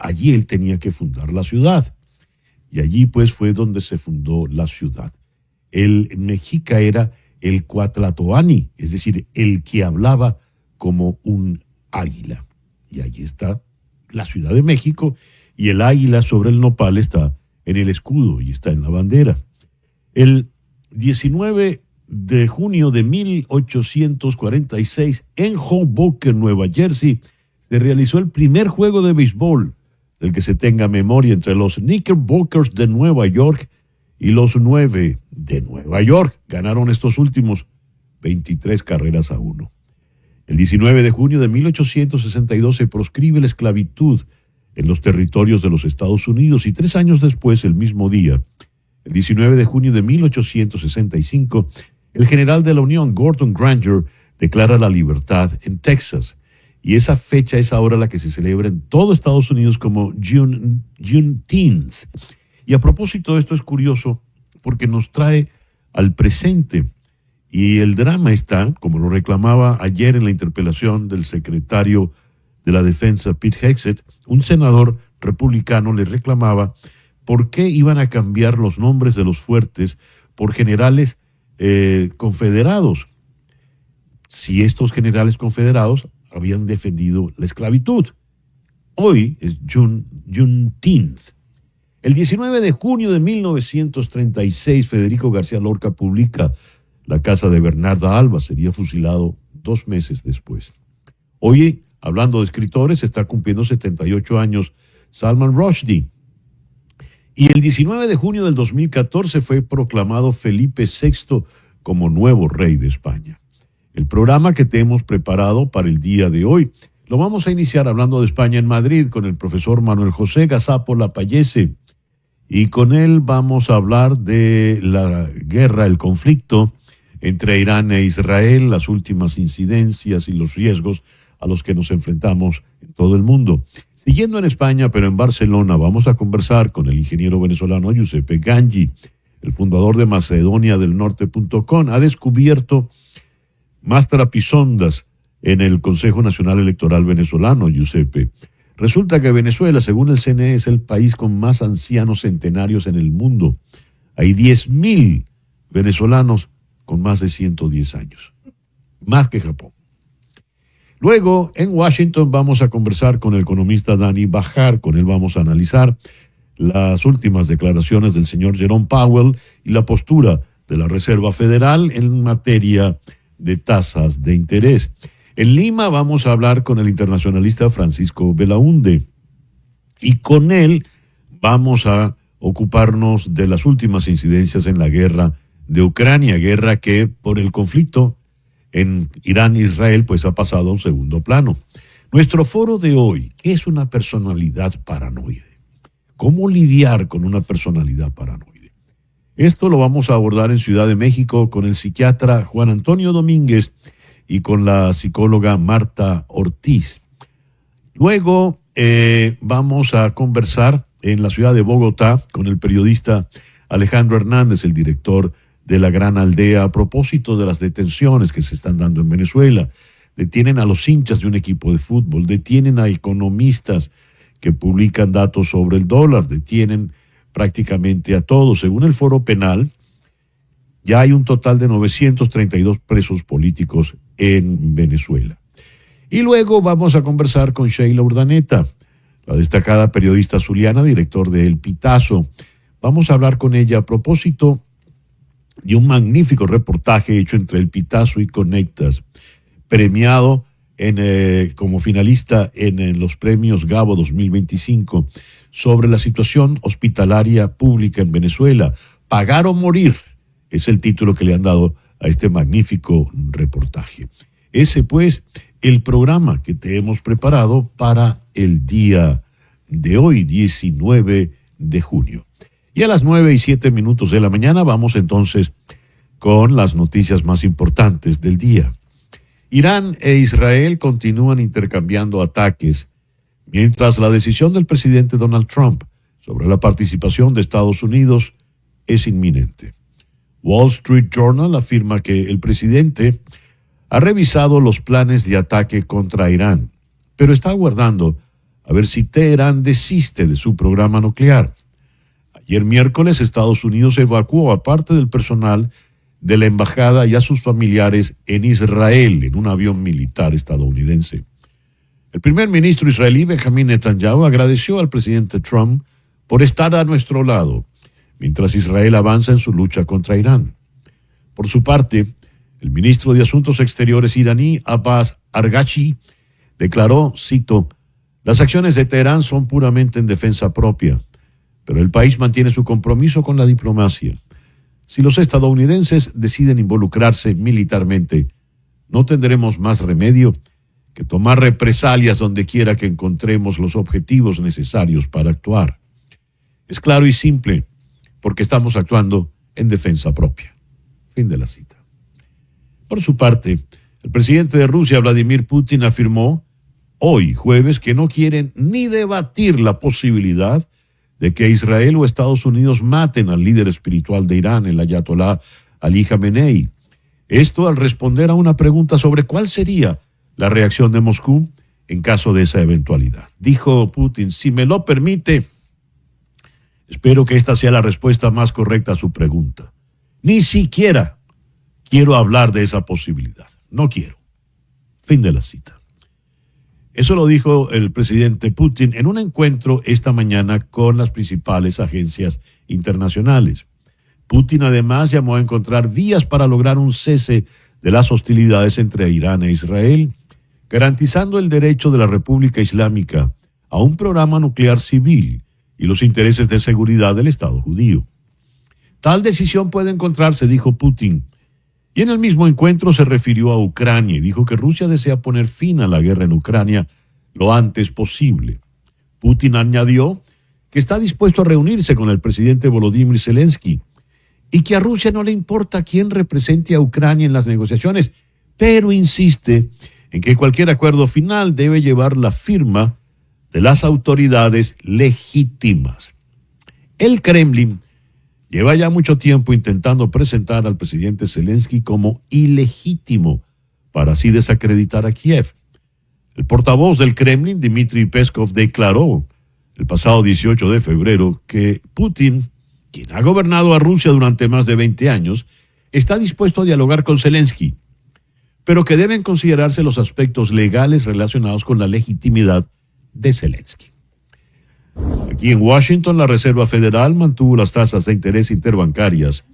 allí él tenía que fundar la ciudad. Y allí pues fue donde se fundó la ciudad. El mexica era el Cuatlatoani, es decir, el que hablaba como un águila. Y allí está la Ciudad de México, y el águila sobre el nopal está en el escudo y está en la bandera. El 19 de junio de 1846, en Hoboken, Nueva Jersey, se realizó el primer juego de béisbol del que se tenga memoria entre los Knickerbockers de Nueva York y los 9 de Nueva York. Ganaron estos últimos 23 carreras a 1. El 19 de junio de 1862 se proscribe la esclavitud en los territorios de los Estados Unidos, y 3 años después, el mismo día, el 19 de junio de 1865, el general de la Unión, Gordon Granger, declara la libertad en Texas. Y esa fecha es ahora la que se celebra en todo Estados Unidos como Juneteenth. Y a propósito de esto es curioso porque nos trae al presente. Y el drama está, como lo reclamaba ayer en la interpelación del secretario de la Defensa, Pete Hegseth, un senador republicano le reclamaba por qué iban a cambiar los nombres de los fuertes por generales confederados, si estos generales confederados habían defendido la esclavitud. Hoy es Juneteenth. El 19 de junio de 1936, Federico García Lorca publica La casa de Bernarda Alba. Sería fusilado 2 meses después. Hoy, hablando de escritores, está cumpliendo 78 años Salman Rushdie. Y el 19 de junio del 2014 fue proclamado Felipe VI como nuevo rey de España. El programa que te hemos preparado para el día de hoy lo vamos a iniciar hablando de España en Madrid con el profesor Manuel José Gazapo Lapallese. Y con él vamos a hablar de la guerra, el conflicto entre Irán e Israel, las últimas incidencias y los riesgos a los que nos enfrentamos en todo el mundo. Siguiendo en España, pero en Barcelona, vamos a conversar con el ingeniero venezolano Giuseppe Gangi, el fundador de MacedoniaDelNorte.com. Ha descubierto más trapisondas en el Consejo Nacional Electoral venezolano, Giuseppe. Resulta que Venezuela, según el CNE, es el país con más ancianos centenarios en el mundo. Hay 10.000 venezolanos con más de 110 años, más que Japón. Luego, en Washington, vamos a conversar con el economista Dani Bajar. Con él vamos a analizar las últimas declaraciones del señor Jerome Powell y la postura de la Reserva Federal en materia de tasas de interés. En Lima vamos a hablar con el internacionalista Francisco Belaúnde, y con él vamos a ocuparnos de las últimas incidencias en la guerra de Ucrania, guerra que por el conflicto en Irán e Israel pues ha pasado a un segundo plano. Nuestro foro de hoy, ¿qué es una personalidad paranoide? ¿Cómo lidiar con una personalidad paranoide? Esto lo vamos a abordar en Ciudad de México con el psiquiatra Juan Antonio Domínguez y con la psicóloga Marta Ortiz. Luego vamos a conversar en la ciudad de Bogotá con el periodista Alejandro Hernández, el director de La Gran Aldea, a propósito de las detenciones que se están dando en Venezuela. Detienen a los hinchas de un equipo de fútbol, detienen a economistas que publican datos sobre el dólar, detienen prácticamente a todos. Según el Foro Penal, ya hay un total de 932 presos políticos en Venezuela. Y luego vamos a conversar con Sheila Urdaneta, la destacada periodista zuliana, director de El Pitazo. Vamos a hablar con ella a propósito de un magnífico reportaje hecho entre El Pitazo y Conectas, premiado como finalista en los premios Gabo 2025, sobre la situación hospitalaria pública en Venezuela. Pagar o morir es el título que le han dado a este magnífico reportaje. Ese pues el programa que te hemos preparado para el día de hoy, 19 de junio. Y a las 9:07 de la mañana vamos entonces con las noticias más importantes del día. Irán e Israel continúan intercambiando ataques, mientras la decisión del presidente Donald Trump sobre la participación de Estados Unidos es inminente. Wall Street Journal afirma que el presidente ha revisado los planes de ataque contra Irán, pero está aguardando a a ver si Teherán desiste de su programa nuclear. Ayer miércoles, Estados Unidos evacuó a parte del personal de la embajada y a sus familiares en Israel en un avión militar estadounidense. El primer ministro israelí Benjamin Netanyahu agradeció al presidente Trump por estar a nuestro lado, mientras Israel avanza en su lucha contra Irán. Por su parte, el ministro de Asuntos Exteriores iraní Abbas Araghchi declaró, cito, «Las acciones de Teherán son puramente en defensa propia, pero el país mantiene su compromiso con la diplomacia. Si los estadounidenses deciden involucrarse militarmente, no tendremos más remedio que tomar represalias donde quiera que encontremos los objetivos necesarios para actuar. Es claro y simple, porque estamos actuando en defensa propia». Fin de la cita. Por su parte, el presidente de Rusia, Vladimir Putin, afirmó hoy, jueves, que no quieren ni debatir la posibilidad de que Israel o Estados Unidos maten al líder espiritual de Irán, el ayatolá Ali Khamenei. Esto al responder a una pregunta sobre cuál sería la reacción de Moscú en caso de esa eventualidad. Dijo Putin, si me lo permite, espero que esta sea la respuesta más correcta a su pregunta. Ni siquiera quiero hablar de esa posibilidad. No quiero. Fin de la cita. Eso lo dijo el presidente Putin en un encuentro esta mañana con las principales agencias internacionales. Putin además llamó a encontrar vías para lograr un cese de las hostilidades entre Irán e Israel, garantizando el derecho de la República Islámica a un programa nuclear civil y los intereses de seguridad del Estado judío. Tal decisión puede encontrarse, dijo Putin, y en el mismo encuentro se refirió a Ucrania y dijo que Rusia desea poner fin a la guerra en Ucrania lo antes posible. Putin añadió que está dispuesto a reunirse con el presidente Volodymyr Zelensky y que a Rusia no le importa quién represente a Ucrania en las negociaciones, pero insiste en que cualquier acuerdo final debe llevar la firma de las autoridades legítimas. El Kremlin lleva ya mucho tiempo intentando presentar al presidente Zelensky como ilegítimo para así desacreditar a Kiev. El portavoz del Kremlin, Dmitry Peskov, declaró el pasado 18 de febrero que Putin, quien ha gobernado a Rusia durante más de 20 años, está dispuesto a dialogar con Zelensky, pero que deben considerarse los aspectos legales relacionados con la legitimidad de Zelensky. Aquí en Washington, la Reserva Federal mantuvo las tasas de interés interbancarias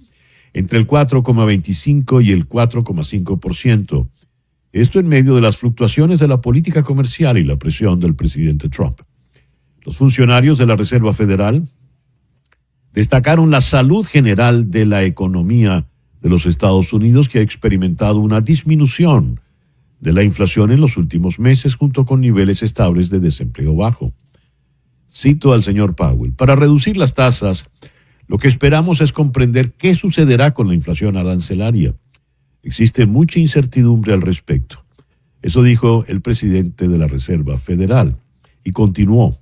entre el 4,25 y el 4,5%. Esto en medio de las fluctuaciones de la política comercial y la presión del presidente Trump. Los funcionarios de la Reserva Federal destacaron la salud general de la economía de los Estados Unidos, que ha experimentado una disminución de la inflación en los últimos meses junto con niveles estables de desempleo bajo. Cito al señor Powell, para reducir las tasas, lo que esperamos es comprender qué sucederá con la inflación arancelaria. Existe mucha incertidumbre al respecto. Eso dijo el presidente de la Reserva Federal. Y continuó,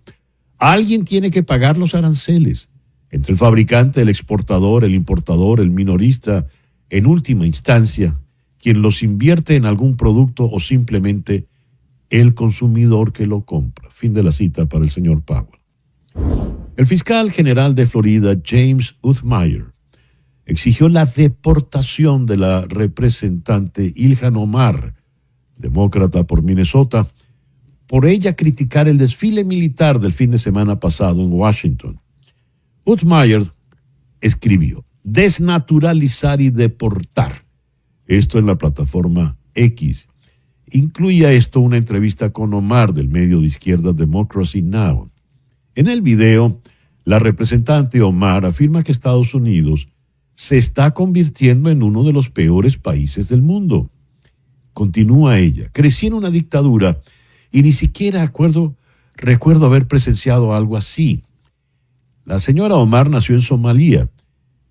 alguien tiene que pagar los aranceles, entre el fabricante, el exportador, el importador, el minorista, en última instancia, quien los invierte en algún producto o simplemente el consumidor que lo compra. Fin de la cita para el señor Powell. El fiscal general de Florida, James Uthmire, exigió la deportación de la representante Ilhan Omar, demócrata por Minnesota, por ella criticar el desfile militar del fin de semana pasado en Washington. Uthmire escribió, desnaturalizar y deportar. Esto en la plataforma X. Incluía esto una entrevista con Omar del medio de izquierda Democracy Now! En el video, la representante Omar afirma que Estados Unidos se está convirtiendo en uno de los peores países del mundo. Continúa ella, crecí en una dictadura y ni siquiera recuerdo haber presenciado algo así. La señora Omar nació en Somalia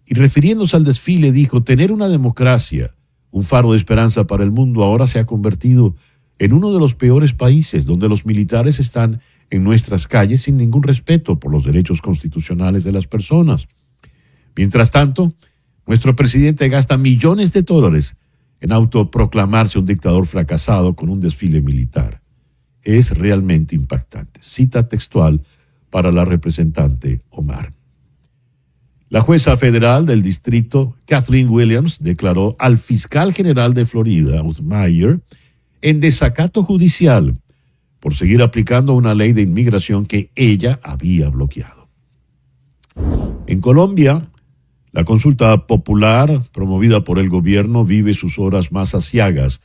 y refiriéndose al desfile dijo, tener una democracia, un faro de esperanza para el mundo, ahora se ha convertido en uno de los peores países donde los militares están en nuestras calles sin ningún respeto por los derechos constitucionales de las personas. Mientras tanto, nuestro presidente gasta millones de dólares en autoproclamarse un dictador fracasado con un desfile militar. es realmente impactante. Cita textual para la representante Omar. La jueza federal del distrito, Kathleen Williams, declaró al fiscal general de Florida, Utmayer, en desacato judicial por seguir aplicando una ley de inmigración que ella había bloqueado. En Colombia, la consulta popular promovida por el gobierno vive sus horas más aciagas,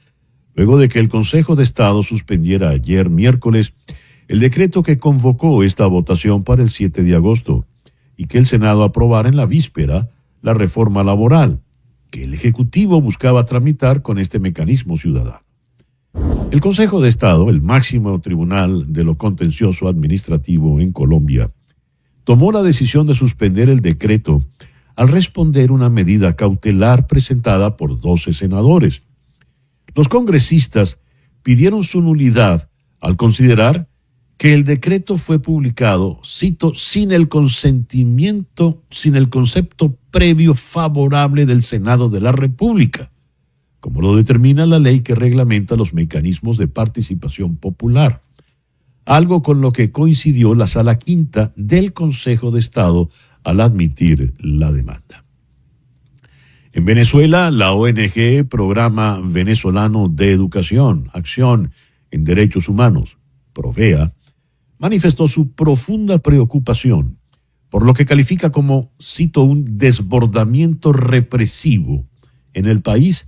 luego de que el Consejo de Estado suspendiera ayer miércoles el decreto que convocó esta votación para el 7 de agosto y que el Senado aprobara en la víspera la reforma laboral que el Ejecutivo buscaba tramitar con este mecanismo ciudadano. El Consejo de Estado, el máximo tribunal de lo contencioso administrativo en Colombia, tomó la decisión de suspender el decreto al responder una medida cautelar presentada por 12 senadores. Los congresistas pidieron su nulidad al considerar que el decreto fue publicado, cito, sin el concepto previo favorable del Senado de la República, como lo determina la ley que reglamenta los mecanismos de participación popular, algo con lo que coincidió la Sala Quinta del Consejo de Estado al admitir la demanda. En Venezuela, la ONG Programa Venezolano de Educación, Acción en Derechos Humanos, PROVEA, manifestó su profunda preocupación por lo que califica como, cito, un desbordamiento represivo en el país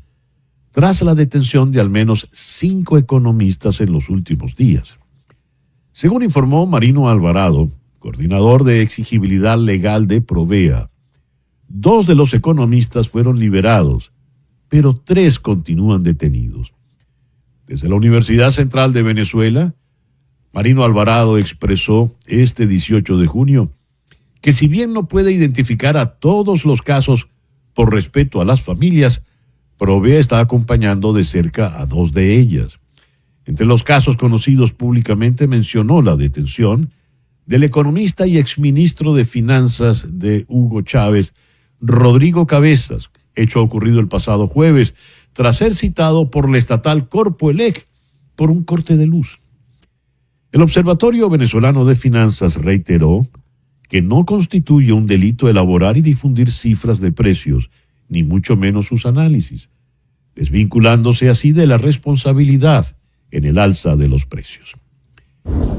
tras la detención de al menos 5 economistas en los últimos días. Según informó Marino Alvarado, coordinador de exigibilidad legal de PROVEA, 2 de los economistas fueron liberados, pero 3 continúan detenidos. Desde la Universidad Central de Venezuela, Marino Alvarado expresó este 18 de junio que si bien no puede identificar a todos los casos por respeto a las familias, PROVEA está acompañando de cerca a 2 de ellas. Entre los casos conocidos públicamente mencionó la detención del economista y exministro de Finanzas de Hugo Chávez, Rodrigo Cabezas, hecho ocurrido el pasado jueves, tras ser citado por la estatal Corpoelec por un corte de luz. El Observatorio Venezolano de Finanzas reiteró que no constituye un delito elaborar y difundir cifras de precios, ni mucho menos sus análisis, desvinculándose así de la responsabilidad en el alza de los precios.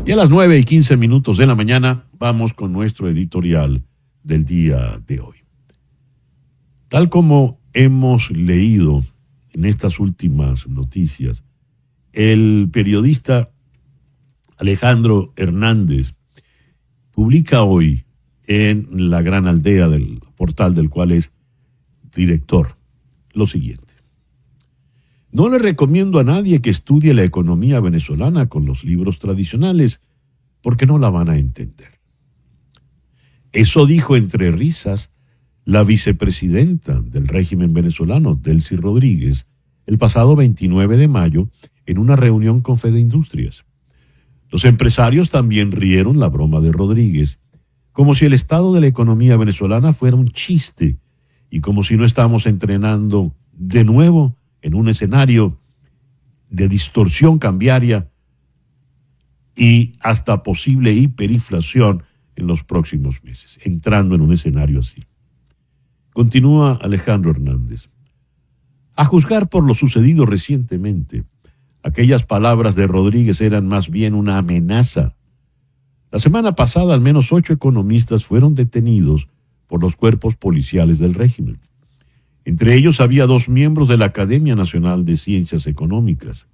Y a las 9:15 de la mañana vamos con nuestro editorial del día de hoy. Tal como hemos leído en estas últimas noticias, el periodista Alejandro Hernández publica hoy en La Gran Aldea, del portal del cual es director, lo siguiente: no le recomiendo a nadie que estudie la economía venezolana con los libros tradicionales, porque no la van a entender. Eso dijo entre risas la vicepresidenta del régimen venezolano, Delcy Rodríguez, el pasado 29 de mayo en una reunión con Fedeindustrias. Los empresarios también rieron la broma de Rodríguez, como si el estado de la economía venezolana fuera un chiste y como si no estamos entrenando de nuevo en un escenario de distorsión cambiaria y hasta posible hiperinflación en los próximos meses, entrando en un escenario así. Continúa Alejandro Hernández. A juzgar por lo sucedido recientemente, aquellas palabras de Rodríguez eran más bien una amenaza. La semana pasada, al menos 8 economistas fueron detenidos por los cuerpos policiales del régimen. Entre ellos había 2 miembros de la Academia Nacional de Ciencias Económicas,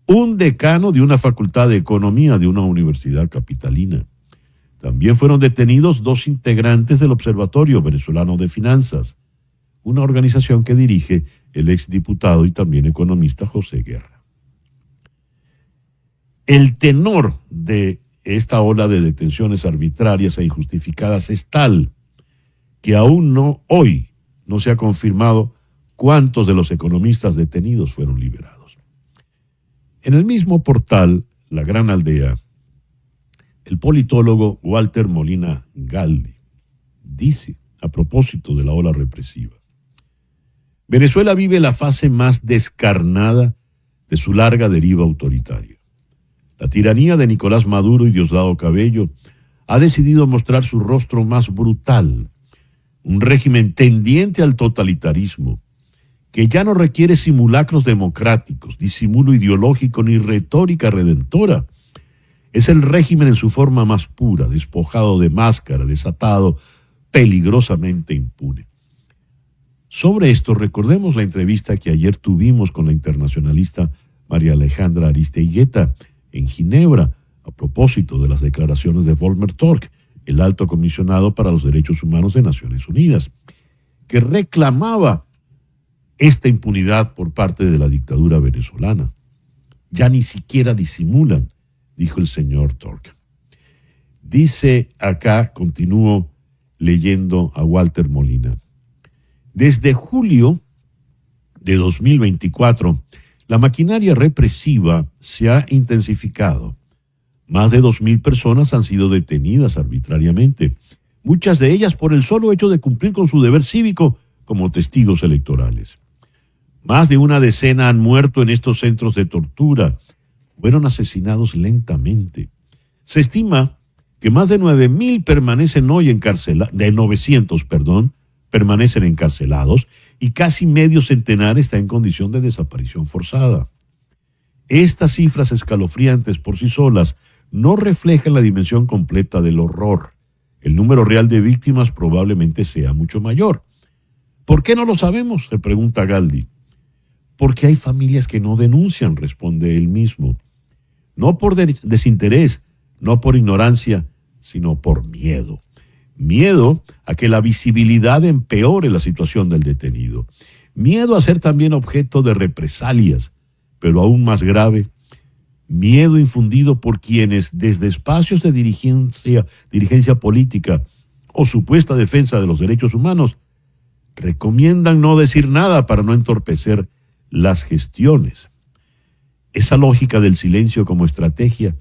un decano de una facultad de economía de una universidad capitalina. También fueron detenidos 2 integrantes del Observatorio Venezolano de Finanzas, una organización que dirige el exdiputado y también economista José Guerra. El tenor de esta ola de detenciones arbitrarias e injustificadas es tal que aún hoy no se ha confirmado cuántos de los economistas detenidos fueron liberados. En el mismo portal, La Gran Aldea, el politólogo Walter Molina Galdi dice, a propósito de la ola represiva: Venezuela vive la fase más descarnada de su larga deriva autoritaria. La tiranía de Nicolás Maduro y Diosdado Cabello ha decidido mostrar su rostro más brutal, un régimen tendiente al totalitarismo, que ya no requiere simulacros democráticos, disimulo ideológico ni retórica redentora. Es el régimen en su forma más pura, despojado de máscara, desatado, peligrosamente impune. Sobre esto, recordemos la entrevista que ayer tuvimos con la internacionalista María Alejandra Aristeguieta en Ginebra, a propósito de las declaraciones de Volker Türk, el alto comisionado para los derechos humanos de Naciones Unidas, que reclamaba esta impunidad por parte de la dictadura venezolana. Ya ni siquiera disimulan, dijo el señor Türk. Dice acá, continúo leyendo a Walter Molina, desde julio de 2024, la maquinaria represiva se ha intensificado. Más de 2.000 personas han sido detenidas arbitrariamente, muchas de ellas por el solo hecho de cumplir con su deber cívico como testigos electorales. Más de una decena han muerto en estos centros de tortura, fueron asesinados lentamente. Se estima que más de 9.000 permanecen hoy encarcelados, de 900, permanecen encarcelados y casi medio centenar está en condición de desaparición forzada. Estas cifras escalofriantes por sí solas no reflejan la dimensión completa del horror. El número real de víctimas probablemente sea mucho mayor. ¿Por qué no lo sabemos?, se pregunta Galdi. Porque hay familias que no denuncian, responde él mismo. No por desinterés, no por ignorancia, sino por miedo. Miedo a que la visibilidad empeore la situación del detenido. Miedo a ser también objeto de represalias, pero aún más grave, miedo infundido por quienes, desde espacios de dirigencia política o supuesta defensa de los derechos humanos, recomiendan no decir nada para no entorpecer las gestiones. Esa lógica del silencio como estrategia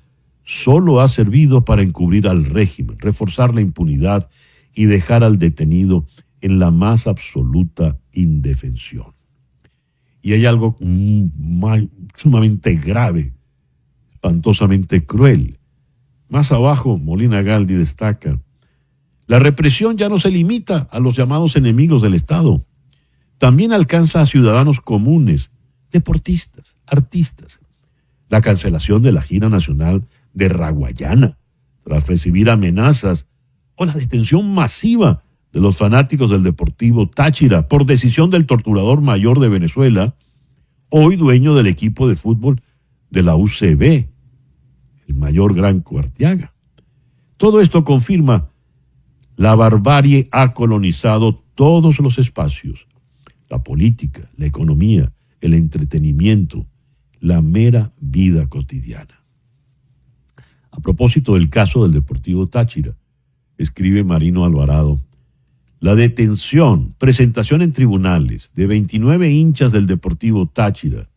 solo ha servido para encubrir al régimen, reforzar la impunidad y dejar al detenido en la más absoluta indefensión. Y hay algo sumamente grave, espantosamente cruel. Más abajo, Molina Galdi destaca, la represión ya no se limita a los llamados enemigos del Estado. También alcanza a ciudadanos comunes, deportistas, artistas. La cancelación de la gira nacional de Raguayana, tras recibir amenazas, o la detención masiva de los fanáticos del Deportivo Táchira por decisión del torturador mayor de Venezuela, hoy dueño del equipo de fútbol de la UCB, el mayor Granco Arteaga. Todo esto confirma la barbarie ha colonizado todos los espacios, la política, la economía, el entretenimiento, la mera vida cotidiana. A propósito del caso del Deportivo Táchira, escribe Marino Alvarado, la detención, presentación en tribunales de 29 hinchas del Deportivo Táchira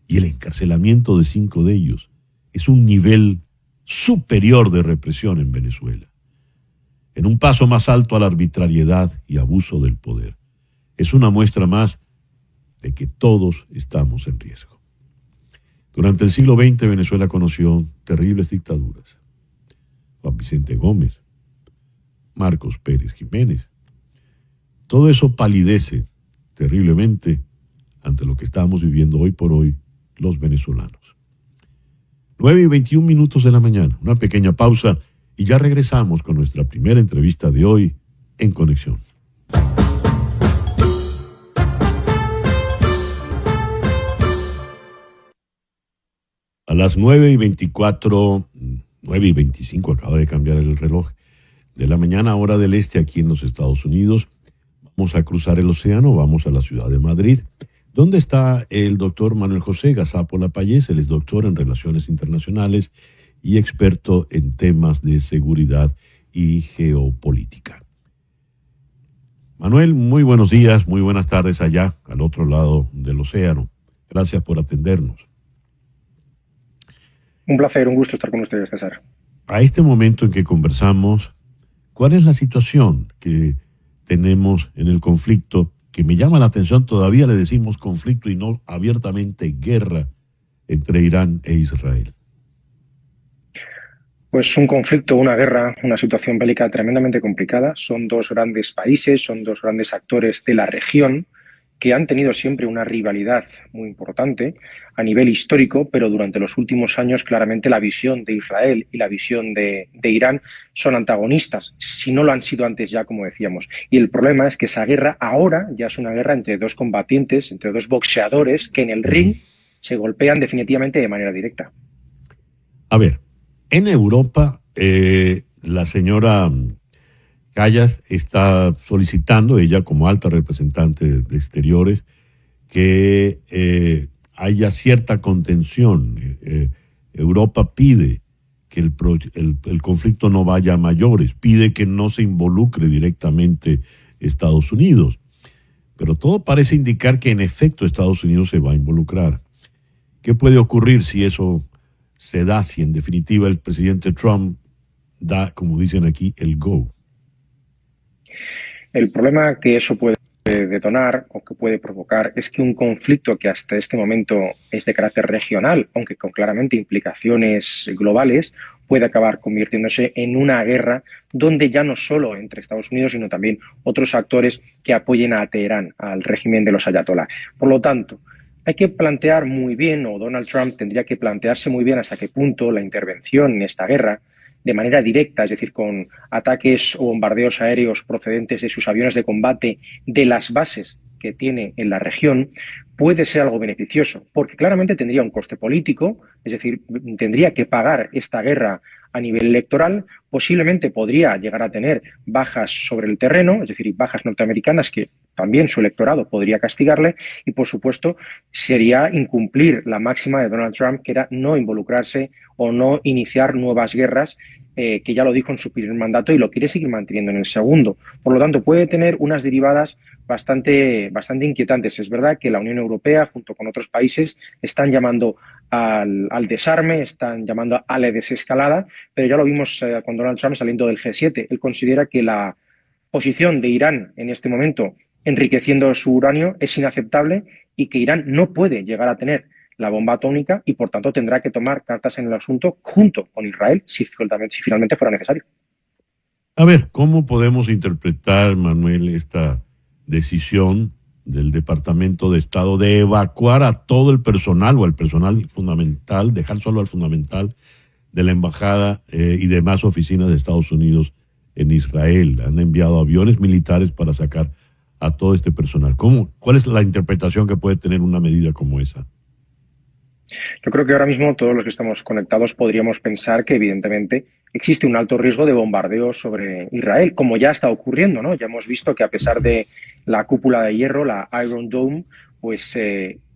y el encarcelamiento de 5 de ellos es un nivel superior de represión en Venezuela. En un paso más alto a la arbitrariedad y abuso del poder. Es una muestra más de que todos estamos en riesgo. Durante el siglo XX Venezuela conoció terribles dictaduras. Juan Vicente Gómez, Marcos Pérez Jiménez. Todo eso palidece terriblemente ante lo que estamos viviendo hoy por hoy los venezolanos. 9:21 de la mañana, una pequeña pausa y ya regresamos con nuestra primera entrevista de hoy en Conexión. A las 9:24, 9:25, acaba de cambiar el reloj, de la mañana, hora del este, aquí en los Estados Unidos. Vamos a cruzar el océano, vamos a la ciudad de Madrid, donde está el doctor Manuel José Gazapo Lapallés. Él es doctor en Relaciones Internacionales y experto en temas de seguridad y geopolítica. Manuel, muy buenos días, muy buenas tardes allá, al otro lado del océano. Gracias por atendernos. Un placer, un gusto estar con ustedes, César. A este momento en que conversamos, ¿cuál es la situación que tenemos en el conflicto? Que me llama la atención, todavía le decimos conflicto y no abiertamente guerra entre Irán e Israel. Pues un conflicto, una guerra, una situación bélica tremendamente complicada. Son dos grandes países, son dos grandes actores de la región que han tenido siempre una rivalidad muy importante a nivel histórico, pero durante los últimos años claramente la visión de Israel y la visión de Irán son antagonistas, si no lo han sido antes ya, como decíamos. Y el problema es que esa guerra ahora ya es una guerra entre dos combatientes, entre dos boxeadores que en el ring se golpean definitivamente de manera directa. A ver, en Europa la señora Callas está solicitando, ella como alta representante de Exteriores, que haya cierta contención. Europa pide que el conflicto no vaya a mayores, pide que no se involucre directamente Estados Unidos. Pero todo parece indicar que en efecto Estados Unidos se va a involucrar. ¿Qué puede ocurrir si eso se da, si en definitiva el presidente Trump da, como dicen aquí, el go? El problema que eso puede detonar o que puede provocar es que un conflicto que hasta este momento es de carácter regional, aunque con claramente implicaciones globales, puede acabar convirtiéndose en una guerra donde ya no solo entre Estados Unidos, sino también otros actores que apoyen a Teherán, al régimen de los ayatolá. Por lo tanto, hay que plantear muy bien, o Donald Trump tendría que plantearse muy bien hasta qué punto la intervención en esta guerra de manera directa, es decir, con ataques o bombardeos aéreos procedentes de sus aviones de combate de las bases que tiene en la región, puede ser algo beneficioso, porque claramente tendría un coste político, es decir, tendría que pagar esta guerra a nivel electoral, posiblemente podría llegar a tener bajas sobre el terreno, es decir, bajas norteamericanas que también su electorado podría castigarle y, por supuesto, sería incumplir la máxima de Donald Trump, que era no involucrarse o no iniciar nuevas guerras, que ya lo dijo en su primer mandato y lo quiere seguir manteniendo en el segundo. Por lo tanto, puede tener unas derivadas bastante inquietantes. Es verdad que la Unión Europea, junto con otros países, están llamando al desarme, están llamando a la desescalada, pero ya lo vimos con Donald Trump saliendo del G7. Él considera que la posición de Irán en este momento, enriqueciendo su uranio, es inaceptable y que Irán no puede llegar a tener la bomba atómica y, por tanto, tendrá que tomar cartas en el asunto junto con Israel si finalmente fuera necesario. A ver, ¿cómo podemos interpretar, Manuel, esta decisión del Departamento de Estado de evacuar a todo el personal o al personal fundamental, dejar solo al fundamental de la embajada y demás oficinas de Estados Unidos en Israel? Han enviado aviones militares para sacar a todo este personal. ¿Cuál es la interpretación que puede tener una medida como esa? Yo creo que ahora mismo todos los que estamos conectados podríamos pensar que evidentemente existe un alto riesgo de bombardeo sobre Israel, como ya está ocurriendo, ¿no? Ya hemos visto que a pesar de la cúpula de hierro, la Iron Dome, pues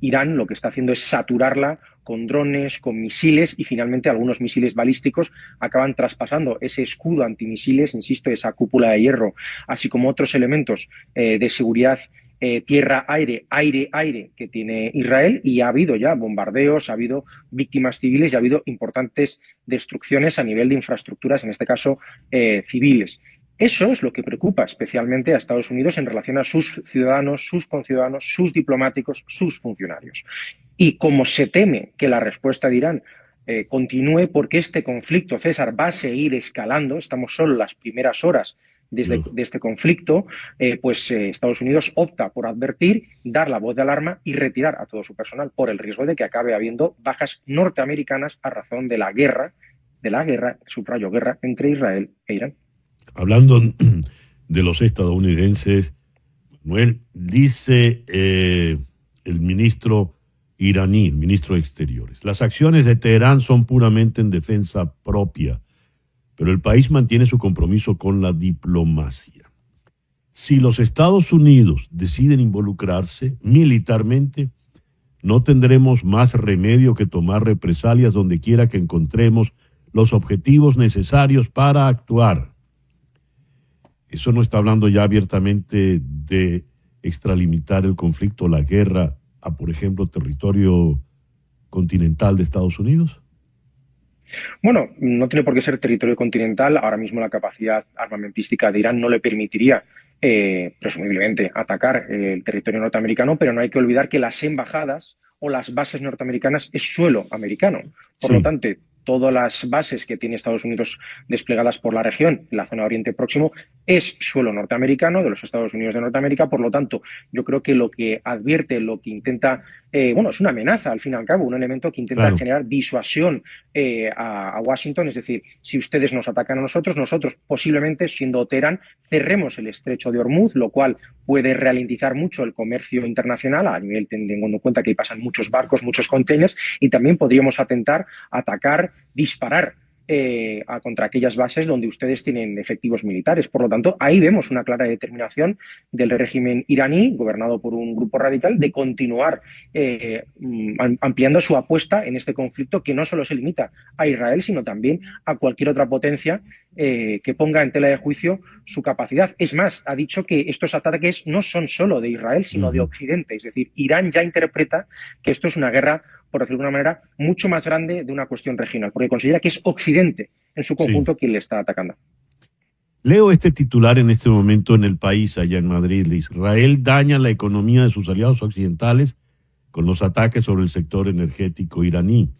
Irán lo que está haciendo es saturarla con drones, con misiles y finalmente algunos misiles balísticos acaban traspasando ese escudo antimisiles, insisto, esa cúpula de hierro, así como otros elementos de seguridad tierra-aire, aire-aire que tiene Israel, y ha habido ya bombardeos, ha habido víctimas civiles y ha habido importantes destrucciones a nivel de infraestructuras, en este caso civiles. Eso es lo que preocupa especialmente a Estados Unidos en relación a sus ciudadanos, sus conciudadanos, sus diplomáticos, sus funcionarios. Y como se teme que la respuesta de Irán continúe, porque este conflicto, César, va a seguir escalando, estamos solo en las primeras horas de este conflicto, Estados Unidos opta por advertir, dar la voz de alarma y retirar a todo su personal por el riesgo de que acabe habiendo bajas norteamericanas a razón de la guerra, subrayo guerra, entre Israel e Irán. Hablando de los estadounidenses, Manuel, dice el ministro iraní, el ministro de Exteriores, las acciones de Teherán son puramente en defensa propia, pero el país mantiene su compromiso con la diplomacia. Si los Estados Unidos deciden involucrarse militarmente, no tendremos más remedio que tomar represalias donde quiera que encontremos los objetivos necesarios para actuar. Eso no está hablando ya abiertamente de extralimitar el conflicto, la guerra, a, por ejemplo, territorio continental de Estados Unidos. Bueno, no tiene por qué ser territorio continental. Ahora mismo la capacidad armamentística de Irán no le permitiría, presumiblemente, atacar el territorio norteamericano, pero no hay que olvidar que las embajadas o las bases norteamericanas es suelo americano. Por lo tanto, todas las bases que tiene Estados Unidos desplegadas por la región, en la zona de Oriente Próximo, es suelo norteamericano, de los Estados Unidos de Norteamérica. Por lo tanto, yo creo que lo que advierte, lo que intenta, es una amenaza, al fin y al cabo, un elemento que intenta generar disuasión a Washington. Es decir, si ustedes nos atacan a nosotros, nosotros posiblemente, siendo Teherán, cerremos el estrecho de Hormuz, lo cual puede ralentizar mucho el comercio internacional, a nivel teniendo en cuenta que ahí pasan muchos barcos, muchos containers, y también podríamos atacar, disparar contra aquellas bases donde ustedes tienen efectivos militares. Por lo tanto, ahí vemos una clara determinación del régimen iraní, gobernado por un grupo radical, de continuar ampliando su apuesta en este conflicto, que no solo se limita a Israel, sino también a cualquier otra potencia que ponga en tela de juicio su capacidad. Es más, ha dicho que estos ataques no son solo de Israel, sino de Occidente. Es decir, Irán ya interpreta que esto es una guerra, por decirlo de alguna manera, mucho más grande de una cuestión regional, porque considera que es Occidente en su conjunto quien le está atacando. Leo este titular en este momento en El País, allá en Madrid. Israel daña la economía de sus aliados occidentales con los ataques sobre el sector energético iraní.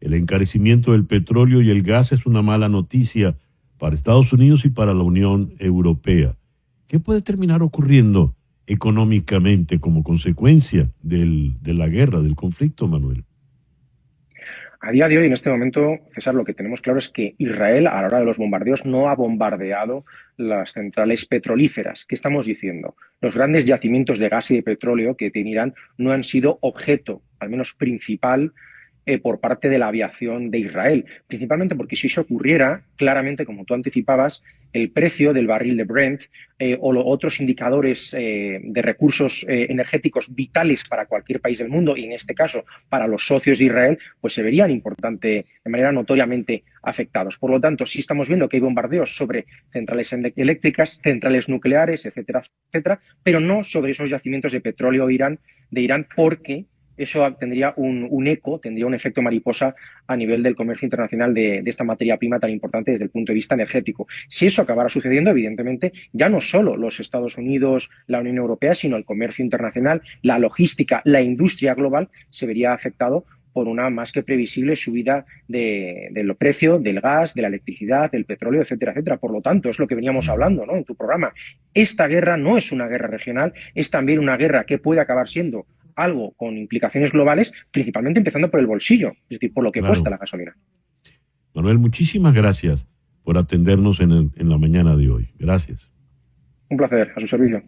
El encarecimiento del petróleo y el gas es una mala noticia para Estados Unidos y para la Unión Europea. ¿Qué puede terminar ocurriendo económicamente como consecuencia de la guerra, del conflicto, Manuel? A día de hoy, en este momento, César, lo que tenemos claro es que Israel, a la hora de los bombardeos, no ha bombardeado las centrales petrolíferas. ¿Qué estamos diciendo? Los grandes yacimientos de gas y de petróleo que tiene Irán no han sido objeto, al menos principal, por parte de la aviación de Israel. Principalmente porque si eso ocurriera, claramente, como tú anticipabas, el precio del barril de Brent otros indicadores de recursos energéticos vitales para cualquier país del mundo, y en este caso para los socios de Israel, pues se verían de manera notoriamente afectados. Por lo tanto, sí estamos viendo que hay bombardeos sobre centrales eléctricas, centrales nucleares, etcétera, etcétera, pero no sobre esos yacimientos de petróleo de Irán, porque eso tendría un eco, tendría un efecto mariposa a nivel del comercio internacional de esta materia prima tan importante desde el punto de vista energético. Si eso acabara sucediendo, evidentemente, ya no solo los Estados Unidos, la Unión Europea, sino el comercio internacional, la logística, la industria global se vería afectado por una más que previsible subida del precio del gas, de la electricidad, del petróleo, etcétera, etcétera. Por lo tanto, es lo que veníamos hablando, ¿no?, en tu programa. Esta guerra no es una guerra regional, es también una guerra que puede acabar siendo algo con implicaciones globales, principalmente empezando por el bolsillo, es decir, por lo que cuesta la gasolina. Manuel, muchísimas gracias por atendernos en la mañana de hoy. Gracias. Un placer, a su servicio.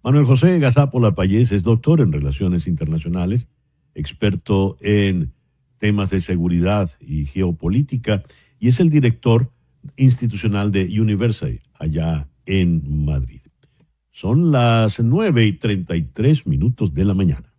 Manuel José Gazápola Lapallés es doctor en Relaciones Internacionales, experto en temas de seguridad y geopolítica, y es el director institucional de Universal, allá en Madrid. Son las 9:33 de la mañana.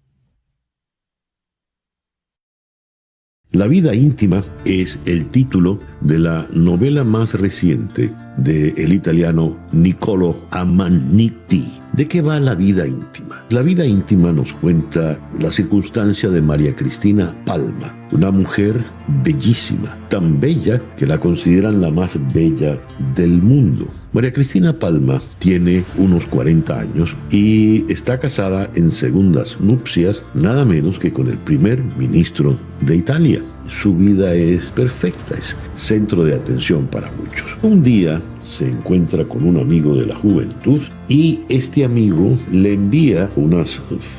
La vida íntima es el título de la novela más reciente del italiano Niccolò Amaniti. ¿De qué va la vida íntima? La vida íntima nos cuenta la circunstancia de María Cristina Palma, una mujer bellísima, tan bella que la consideran la más bella del mundo. María Cristina Palma tiene unos 40 años y está casada en segundas nupcias, nada menos que con el primer ministro de Italia. Su vida es perfecta, es centro de atención para muchos. Un día se encuentra con un amigo de la juventud y este amigo le envía unas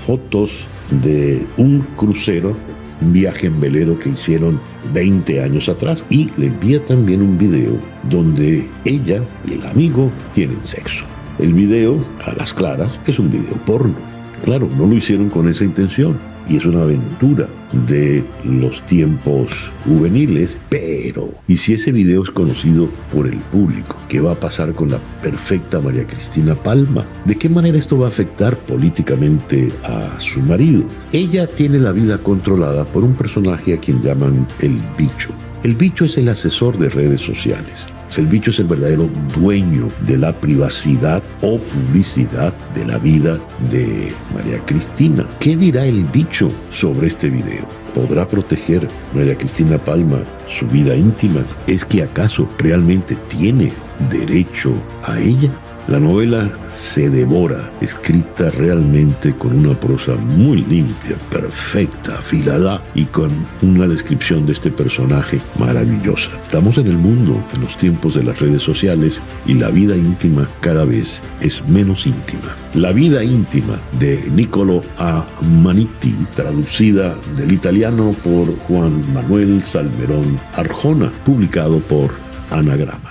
fotos de un crucero, un viaje en velero que hicieron 20 años atrás, y le envía también un video donde ella y el amigo tienen sexo. El video, a las claras, es un video porno. Claro, no lo hicieron con esa intención y es una aventura de los tiempos juveniles, pero ¿y si ese video es conocido por el público? ¿Qué va a pasar con la perfecta María Cristina Palma? ¿De qué manera esto va a afectar políticamente a su marido? Ella tiene la vida controlada por un personaje a quien llaman el Bicho. El Bicho es el asesor de redes sociales. El Bicho es el verdadero dueño de la privacidad o publicidad de la vida de María Cristina. ¿Qué dirá el Bicho sobre este video? ¿Podrá proteger María Cristina Palma su vida íntima? ¿Es que acaso realmente tiene derecho a ella? La novela se devora, escrita realmente con una prosa muy limpia, perfecta, afilada y con una descripción de este personaje maravillosa. Estamos en el mundo, en los tiempos de las redes sociales, y la vida íntima cada vez es menos íntima. La vida íntima de Niccolò Amaniti, traducida del italiano por Juan Manuel Salmerón Arjona, publicado por Anagrama.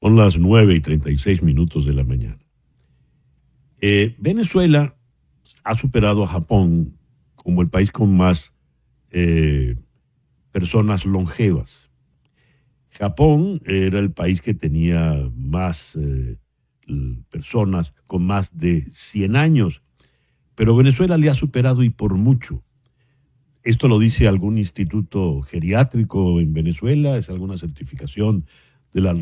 Son las 9:36 de la mañana. Venezuela ha superado a Japón como el país con más personas longevas. Japón era el país que tenía más personas con más de 100 años, pero Venezuela le ha superado y por mucho. Esto lo dice algún instituto geriátrico en Venezuela, es alguna certificación de la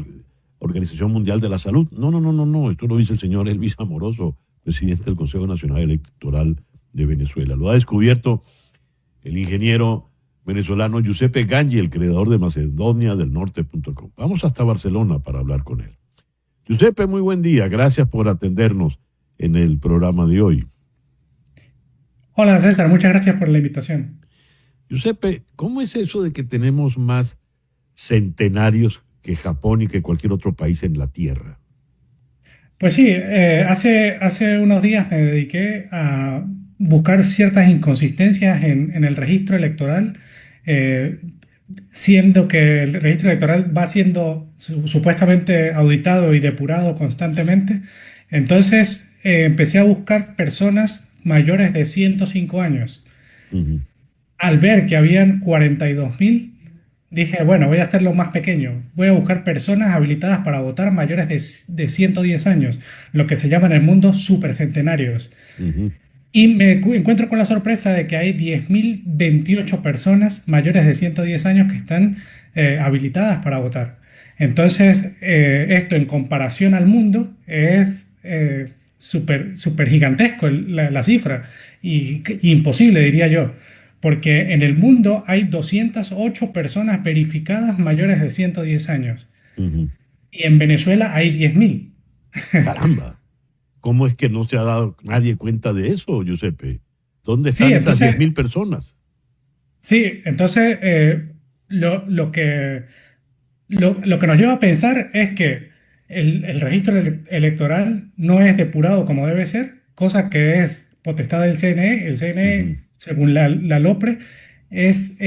Organización Mundial de la Salud. No. Esto lo dice el señor Elvis Amoroso, presidente del Consejo Nacional Electoral de Venezuela. Lo ha descubierto el ingeniero venezolano Giuseppe Gangi, el creador de macedoniadelnorte.com. Vamos hasta Barcelona para hablar con él. Giuseppe, muy buen día. Gracias por atendernos en el programa de hoy. Hola César, muchas gracias por la invitación. Giuseppe, ¿cómo es eso de que tenemos más centenarios que Japón y que cualquier otro país en la Tierra? Pues sí, hace unos días me dediqué a buscar ciertas inconsistencias en el registro electoral, siendo que el registro electoral va siendo supuestamente auditado y depurado constantemente. Entonces empecé a buscar personas mayores de 105 años. Uh-huh. Al ver que habían 42.000, dije, bueno, voy a hacerlo más pequeño. Voy a buscar personas habilitadas para votar mayores de 110 años, lo que se llama en el mundo supercentenarios. Uh-huh. Y me encuentro con la sorpresa de que hay 10.028 personas mayores de 110 años que están habilitadas para votar. Entonces, esto en comparación al mundo es súper gigantesco la cifra y imposible, diría yo. Porque en el mundo hay 208 personas verificadas mayores de 110 años. Uh-huh. Y en Venezuela hay 10.000. Caramba. ¿Cómo es que no se ha dado nadie cuenta de eso, Giuseppe? ¿Dónde están esas 10.000 personas? Sí, entonces lo que nos lleva a pensar es que el registro electoral no es depurado como debe ser, cosa que es potestad del CNE. El CNE, Uh-huh, según la LOPRE, es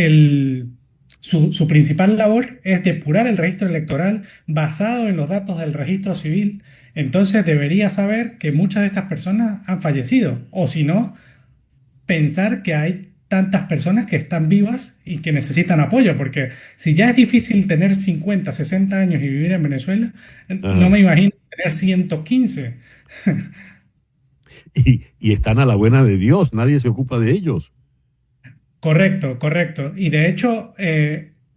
su principal labor es depurar el registro electoral basado en los datos del registro civil. Entonces debería saber que muchas de estas personas han fallecido, o si no, pensar que hay tantas personas que están vivas y que necesitan apoyo, porque si ya es difícil tener 50, 60 años y vivir en Venezuela, no me imagino tener 115. Y están a la buena de Dios, nadie se ocupa de ellos. Correcto. Y de hecho,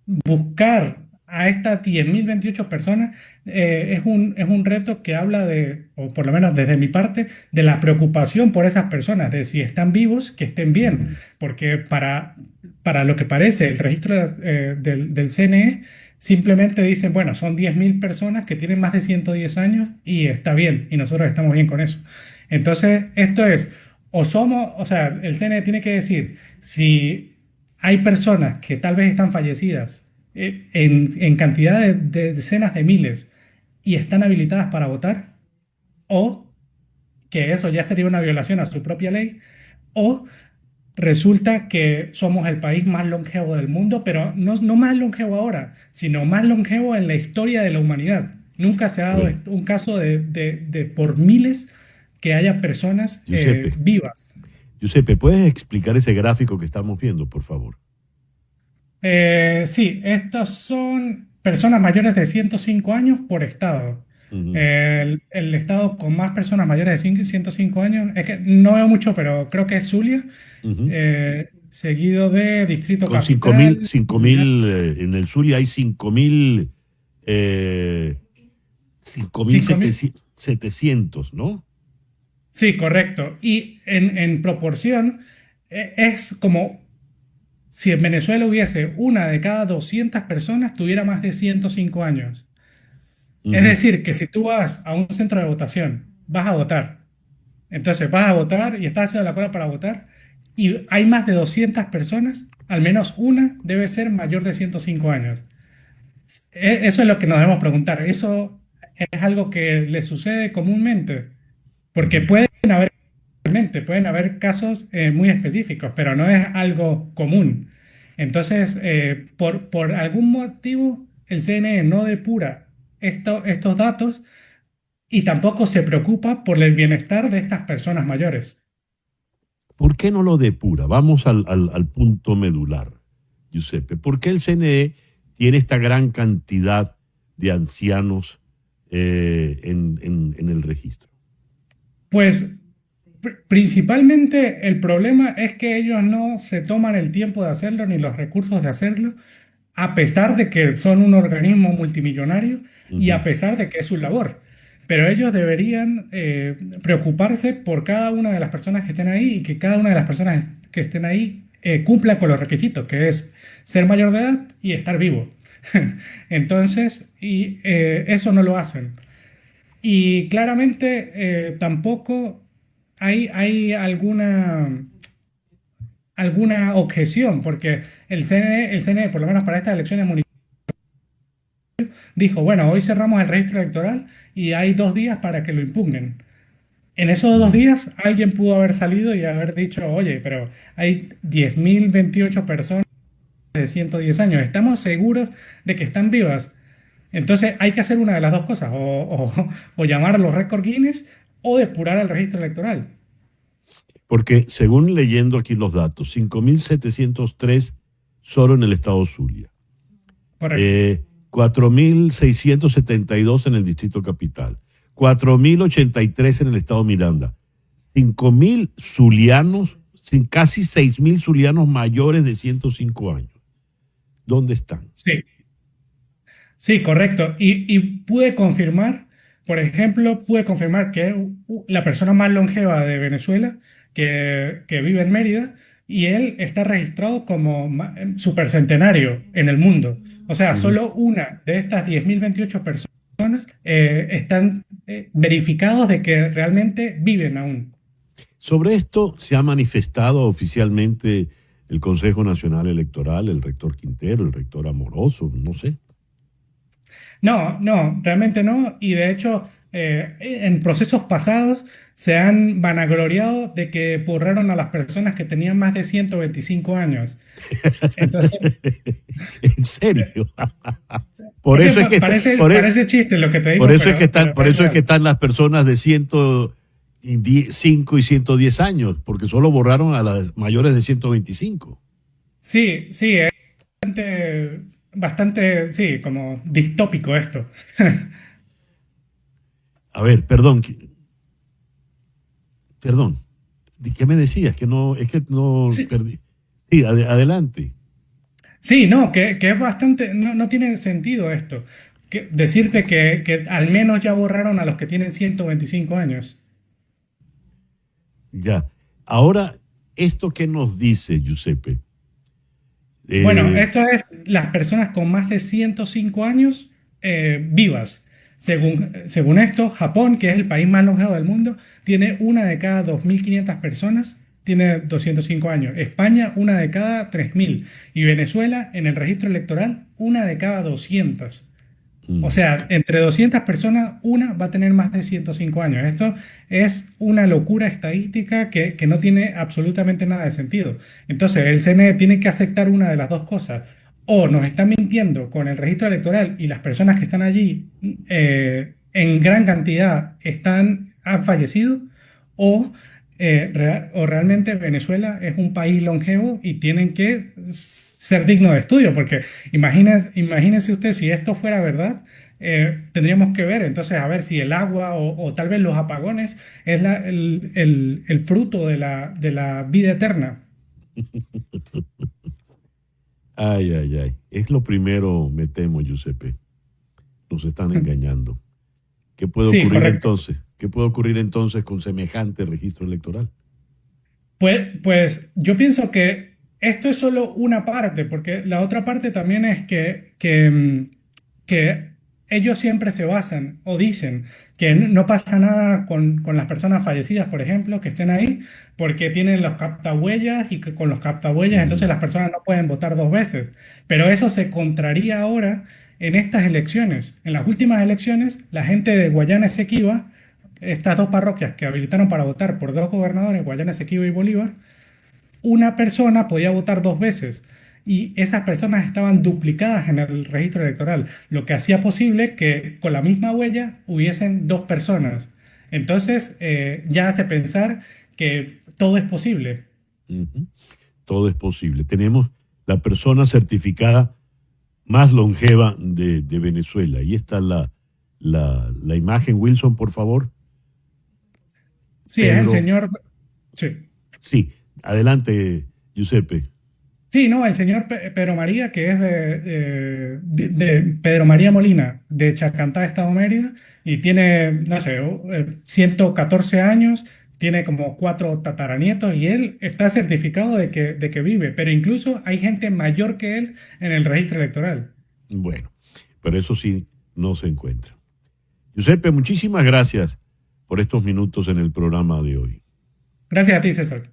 buscar a estas 10.028 personas es un reto que habla o por lo menos desde mi parte, de la preocupación por esas personas, de si están vivos, que estén bien. Porque para lo que parece el registro del CNE, simplemente dicen, bueno, son 10.000 personas que tienen más de 110 años y está bien, y nosotros estamos bien con eso. Entonces, esto es, el CNE tiene que decir si hay personas que tal vez están fallecidas en cantidad de decenas de miles y están habilitadas para votar, o que eso ya sería una violación a su propia ley, o resulta que somos el país más longevo del mundo, pero no más longevo ahora, sino más longevo en la historia de la humanidad. Nunca se ha dado un caso de por miles que haya personas vivas. Giuseppe, ¿puedes explicar ese gráfico que estamos viendo, por favor? Sí, estas son personas mayores de 105 años por estado. Uh-huh. El estado con más personas mayores de 105 años, es que no veo mucho, pero creo que es Zulia, Uh-huh. seguido de Distrito Con Capital. 5.000, en el Zulia hay 5.700, ¿no? Sí, correcto. Y en proporción es como si en Venezuela hubiese una de cada 200 personas tuviera más de 105 años. Es Ujú. decir, que si tú vas a un centro de votación, vas a votar. Entonces vas a votar y estás haciendo la cola para votar y hay más de 200 personas, al menos una debe ser mayor de 105 años. Eso es lo que nos debemos preguntar. ¿Eso es algo que le sucede comúnmente? Porque Ujú. pueden haber casos muy específicos, pero no es algo común. Entonces, por algún motivo, el CNE no depura estos datos y tampoco se preocupa por el bienestar de estas personas mayores. ¿Por qué no lo depura? Vamos al punto medular, Giuseppe. ¿Por qué el CNE tiene esta gran cantidad de ancianos en el registro? Pues principalmente el problema es que ellos no se toman el tiempo de hacerlo ni los recursos de hacerlo, a pesar de que son un organismo multimillonario y Ujú. a pesar de que es su labor. Pero ellos deberían preocuparse por cada una de las personas que estén ahí y que cada una de las personas que estén ahí cumpla con los requisitos, que es ser mayor de edad y estar vivo. Entonces, eso no lo hacen. Y claramente tampoco hay alguna objeción, porque el CNE, por lo menos para estas elecciones municipales, dijo, bueno, hoy cerramos el registro electoral y hay 2 días para que lo impugnen. En esos dos Ujú. días alguien pudo haber salido y haber dicho, oye, pero hay 10.028 personas de 110 años, ¿estamos seguros de que están vivas? Entonces hay que hacer una de las dos cosas, o llamar a los récord Guinness o depurar el registro electoral. Porque según leyendo aquí los datos, 5.703 solo en el estado Zulia, Correcto. 4.672 en el distrito capital, 4.083 en el estado Miranda, 5.000 zulianos, casi 6.000 zulianos mayores de 105 años. ¿Dónde están? Sí, sí, correcto. Y pude confirmar, por ejemplo, pude confirmar que la persona más longeva de Venezuela, que vive en Mérida, y él está registrado como supercentenario en el mundo. O sea, Ujú. solo una de estas 10.028 personas están verificados de que realmente viven aún. Sobre esto se ha manifestado oficialmente el Consejo Nacional Electoral, el rector Quintero, el rector Amoroso, no sé. No, no, realmente no. Y de hecho, en procesos pasados se han vanagloriado de que borraron a las personas que tenían más de 125 años. Entonces, En serio. Por es que eso es que está, parece chiste lo que te por digo, eso es que están, pero por es eso es que real. están las personas de 105 y 110 años, porque solo borraron a las mayores de 125. Sí, sí, es bastante, sí, como distópico esto. A ver, perdón. ¿Qué me decías? Que no, es que no Sí, perdí. Sí, adelante. sí, no, que es bastante, no, no tiene sentido esto. Decirte que al menos ya borraron a los que tienen 125 años. Ya. Ahora, ¿esto qué nos dice, Giuseppe? Bueno, Eh, esto es las personas con más de 105 años vivas. Según esto, Japón, que es el país más longevo del mundo, tiene una de cada 2.500 personas, tiene 205 años. España, una de cada 3.000. Y Venezuela, en el registro electoral, una de cada 200. O mm. sea, entre 200 personas, una va a tener más de 105 años. Esto es una locura estadística que no tiene absolutamente nada de sentido. Entonces, el CNE tiene que aceptar una de las dos cosas. O nos están mintiendo con el registro electoral y las personas que están allí en gran cantidad han fallecido, o, o realmente Venezuela es un país longevo y tienen que ser digno de estudio, porque imagínese usted si esto fuera verdad, tendríamos que ver entonces a ver si el agua o tal vez los apagones es el fruto de la vida eterna. Ay, ay, ay. Es lo primero, me temo, Giuseppe. Nos están engañando. ¿Qué puede Sí, ocurrir correcto. entonces? ¿Qué puede ocurrir entonces con semejante registro electoral? Pues yo pienso que esto es solo una parte, porque la otra parte también es que ellos siempre se basan o dicen que no pasa nada con las personas fallecidas, por ejemplo, que estén ahí, porque tienen los captahuellas y que con los captahuellas entonces las personas no pueden votar dos veces. Pero eso se contraría ahora en estas elecciones. En las últimas elecciones, la gente de Guayana Esequiba, estas dos parroquias que habilitaron para votar por dos gobernadores, Guayana Esequiba y Bolívar, una persona podía votar dos veces y esas personas estaban duplicadas en el registro electoral, lo que hacía posible que con la misma huella hubiesen dos personas. Entonces, ya hace pensar que todo es posible. Uh-huh. Todo es posible. Tenemos la persona certificada más longeva de Venezuela. Y está la imagen, Wilson, por favor. Sí, Pedro. Es el señor... Sí. Sí, adelante, Giuseppe. Sí, no, el señor Pedro María, que es de Pedro María Molina, de Chacantá, Estado Mérida, y tiene, no sé, 114 años, tiene como 4 tataranietos, y él está certificado de que vive, pero incluso hay gente mayor que él en el registro electoral. Bueno, pero eso sí no se encuentra. Giuseppe, muchísimas gracias por estos minutos en el programa de hoy. Gracias a ti, César.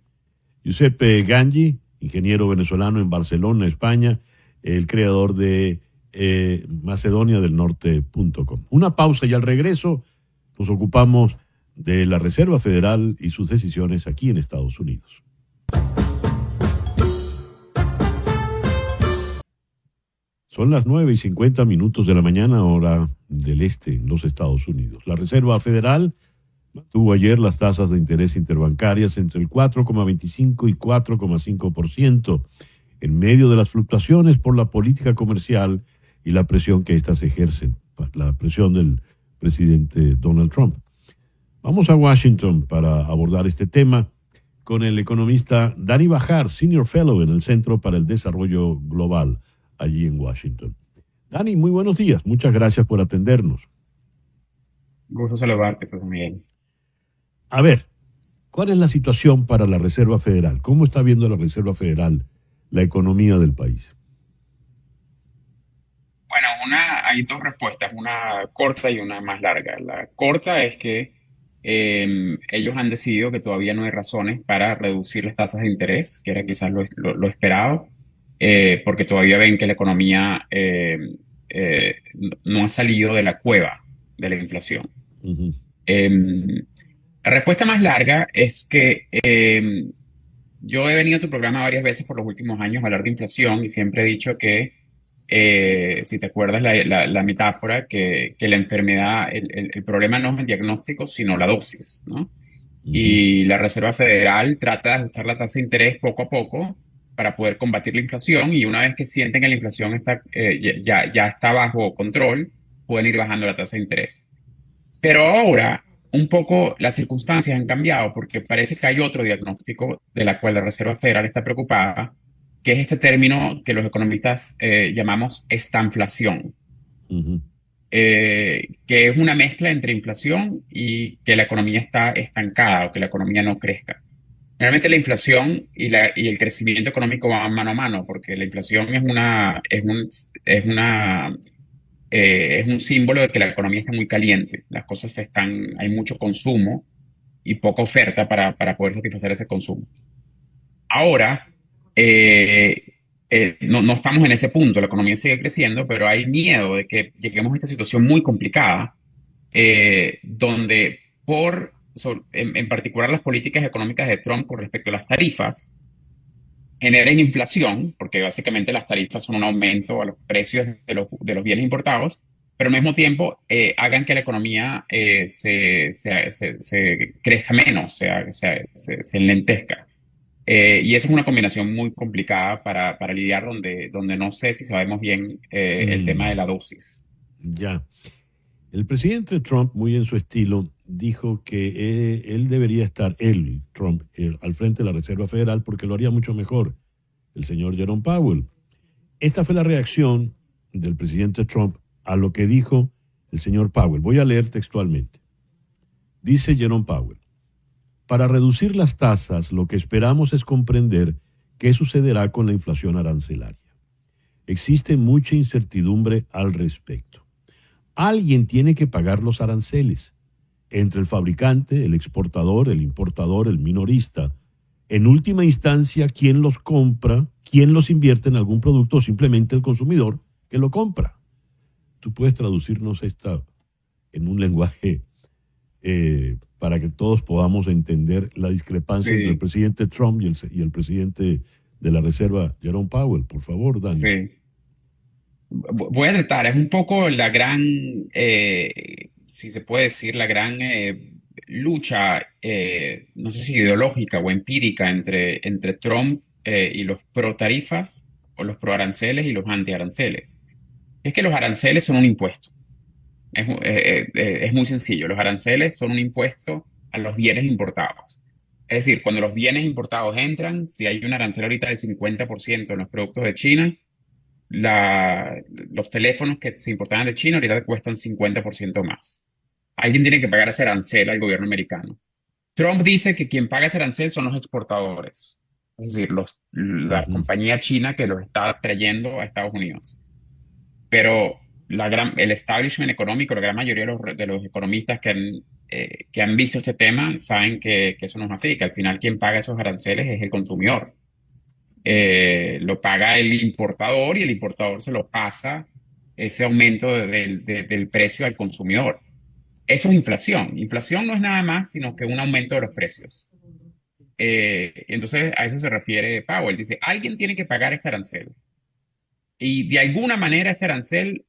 Giuseppe Gangi, ingeniero venezolano en Barcelona, España, el creador de macedoniadelnorte.com. Una pausa y al regreso nos ocupamos de la Reserva Federal y sus decisiones aquí en Estados Unidos. Son las 9:50 de la mañana, hora del este, en los Estados Unidos. La Reserva Federal mantuvo ayer las tasas de interés interbancarias entre el 4,25 y 4,5%, en medio de las fluctuaciones por la política comercial y la presión que éstas ejercen, la presión del presidente Donald Trump. Vamos a Washington para abordar este tema con el economista Dani Bajar, Senior Fellow en el Centro para el Desarrollo Global, allí en Washington. Dani, muy buenos días. Muchas gracias por atendernos. Gusto saludarte, José Miguel. A ver, ¿cuál es la situación para la Reserva Federal? ¿Cómo está viendo la Reserva Federal la economía del país? Bueno, hay dos respuestas, una corta y una más larga. La corta es que ellos han decidido que todavía no hay razones para reducir las tasas de interés, que era quizás lo esperado, porque todavía ven que la economía no ha salido de la cueva de la inflación. Uh-huh. La respuesta más larga es que yo he venido a tu programa varias veces por los últimos años a hablar de inflación y siempre he dicho que, si te acuerdas la metáfora, que la enfermedad, el problema no es el diagnóstico, sino la dosis, ¿no? Uh-huh. Y la Reserva Federal trata de ajustar la tasa de interés poco a poco para poder combatir la inflación, y una vez que sienten que la inflación está, ya está bajo control, pueden ir bajando la tasa de interés. Pero ahora un poco las circunstancias han cambiado porque parece que hay otro diagnóstico de la cual la Reserva Federal está preocupada, que es este término que los economistas llamamos estanflación, uh-huh. Que es una mezcla entre inflación y que la economía está estancada o que la economía no crezca. Realmente la inflación y el crecimiento económico van mano a mano, porque la inflación es un símbolo de que la economía está muy caliente. Las cosas hay mucho consumo y poca oferta para poder satisfacer ese consumo. Ahora, no estamos en ese punto, la economía sigue creciendo, pero hay miedo de que lleguemos a esta situación muy complicada, donde en particular las políticas económicas de Trump con respecto a las tarifas generen inflación, porque básicamente las tarifas son un aumento a los precios de los bienes importados, pero al mismo tiempo hagan que la economía se crezca menos, se enlentezca. Y esa es una combinación muy complicada para lidiar, donde no sé si sabemos bien el tema de la dosis. Ya. El presidente Trump, muy en su estilo, dijo que él debería estar, Trump, al frente de la Reserva Federal porque lo haría mucho mejor el señor Jerome Powell. Esta fue la reacción del presidente Trump a lo que dijo el señor Powell. Voy a leer textualmente. Dice Jerome Powell: para reducir las tasas, lo que esperamos es comprender qué sucederá con la inflación arancelaria. Existe mucha incertidumbre al respecto. alguien tiene que pagar los aranceles entre el fabricante, el exportador, el importador, el minorista. En última instancia, ¿quién los compra? ¿Quién los invierte en algún producto? O simplemente el consumidor que lo compra. ¿Tú puedes traducirnos esta en un lenguaje para que todos podamos entender la discrepancia entre el presidente Trump y el presidente de la Reserva, Jerome Powell? Por favor, Dani. Sí. Voy a tratar, es un poco la gran, si se puede decir, la gran lucha, no sé si ideológica o empírica entre Trump y los pro tarifas o los pro aranceles y los anti aranceles. Es que los aranceles son un impuesto. Es muy sencillo. Los aranceles son un impuesto a los bienes importados. Es decir, cuando los bienes importados entran, si hay un arancel ahorita del 50% en los productos de China, los teléfonos que se importaban de China ahorita cuestan 50% más. Alguien tiene que pagar ese arancel al gobierno americano. Trump dice que quien paga ese arancel son los exportadores, es decir, la compañía china que los está trayendo a Estados Unidos. Pero el establishment económico, la gran mayoría de los economistas que han visto este tema saben que eso no es así, que al final quien paga esos aranceles es el consumidor. Lo paga el importador y el importador se lo pasa ese aumento del precio al consumidor. Eso es inflación. Inflación no es nada más sino que un aumento de los precios. Entonces a eso se refiere Powell. Dice, alguien tiene que pagar este arancel. Y de alguna manera este arancel,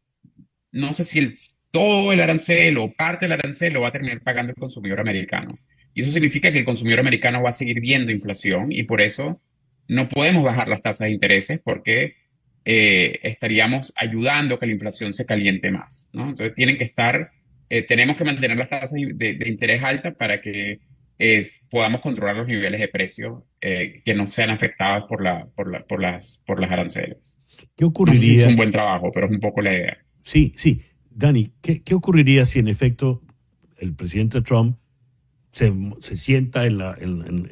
no sé si todo el arancel o parte del arancel lo va a terminar pagando el consumidor americano. Y eso significa que el consumidor americano va a seguir viendo inflación y por eso no podemos bajar las tasas de intereses porque estaríamos ayudando a que la inflación se caliente más, ¿no? Entonces tenemos que mantener las tasas de interés altas para que podamos controlar los niveles de precios que no sean afectados por las aranceles. ¿Qué ocurriría? No sé si es un buen trabajo, pero es un poco la idea. Sí, sí. Dani, ¿qué ocurriría si en efecto el presidente Trump se sienta en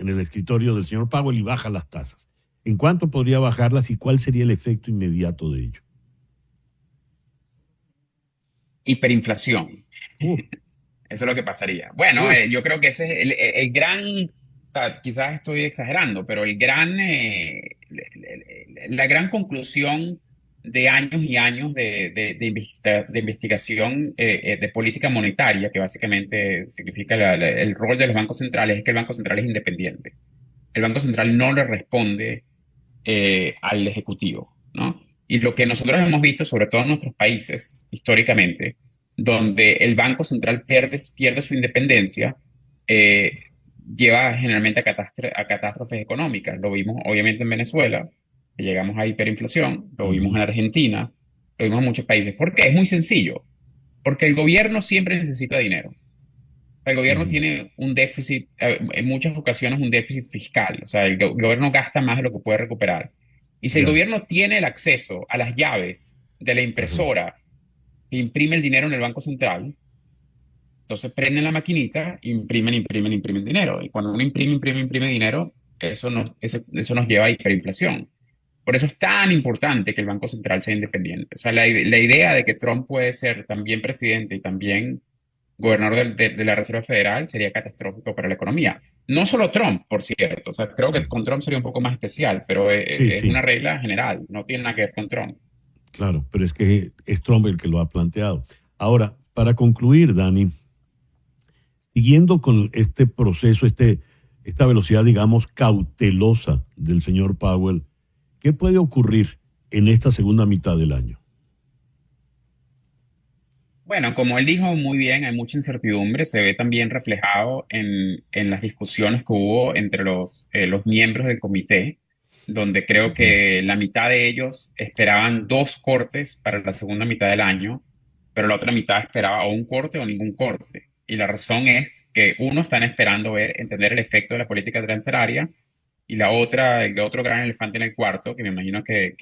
el escritorio del señor Powell y baja las tasas? ¿En cuánto podría bajarlas y cuál sería el efecto inmediato de ello? Hiperinflación. Eso es lo que pasaría. Bueno, yo creo que ese es el gran, quizás estoy exagerando, pero la gran conclusión de años y años de investigación de política monetaria, que básicamente significa el rol de los bancos centrales, es que el Banco Central es independiente. El Banco Central no le responde al Ejecutivo, ¿no? Y lo que nosotros hemos visto, sobre todo en nuestros países, históricamente, donde el Banco Central pierde su independencia, lleva generalmente a catástrofes económicas. Lo vimos obviamente en Venezuela, que llegamos a hiperinflación, lo vimos en Argentina, lo vimos en muchos países. ¿Por qué? Es muy sencillo. Porque el gobierno siempre necesita dinero. El gobierno tiene un déficit, en muchas ocasiones un déficit fiscal. O sea, el gobierno gasta más de lo que puede recuperar. Y si el gobierno tiene el acceso a las llaves de la impresora que imprime el dinero en el Banco Central, entonces prenden la maquinita, imprimen dinero. Y cuando uno imprime dinero, eso nos lleva a hiperinflación. Por eso es tan importante que el Banco Central sea independiente. O sea, la idea de que Trump puede ser también presidente y también gobernador de la Reserva Federal sería catastrófico para la economía. No solo Trump, por cierto. O sea, creo que con Trump sería un poco más especial, pero es una regla general. No tiene nada que ver con Trump. Claro, pero es que es Trump el que lo ha planteado. Ahora, para concluir, Dani, siguiendo con este proceso, esta velocidad, digamos, cautelosa del señor Powell, ¿qué puede ocurrir en esta segunda mitad del año? Bueno, como él dijo muy bien, hay mucha incertidumbre. Se ve también reflejado en las discusiones que hubo entre los miembros del comité, donde creo que la mitad de ellos esperaban 2 cortes para la segunda mitad del año, pero la otra mitad esperaba o un corte o ningún corte. Y la razón es que están esperando entender el efecto de la política transferaria, y el otro gran elefante en el cuarto, que me imagino que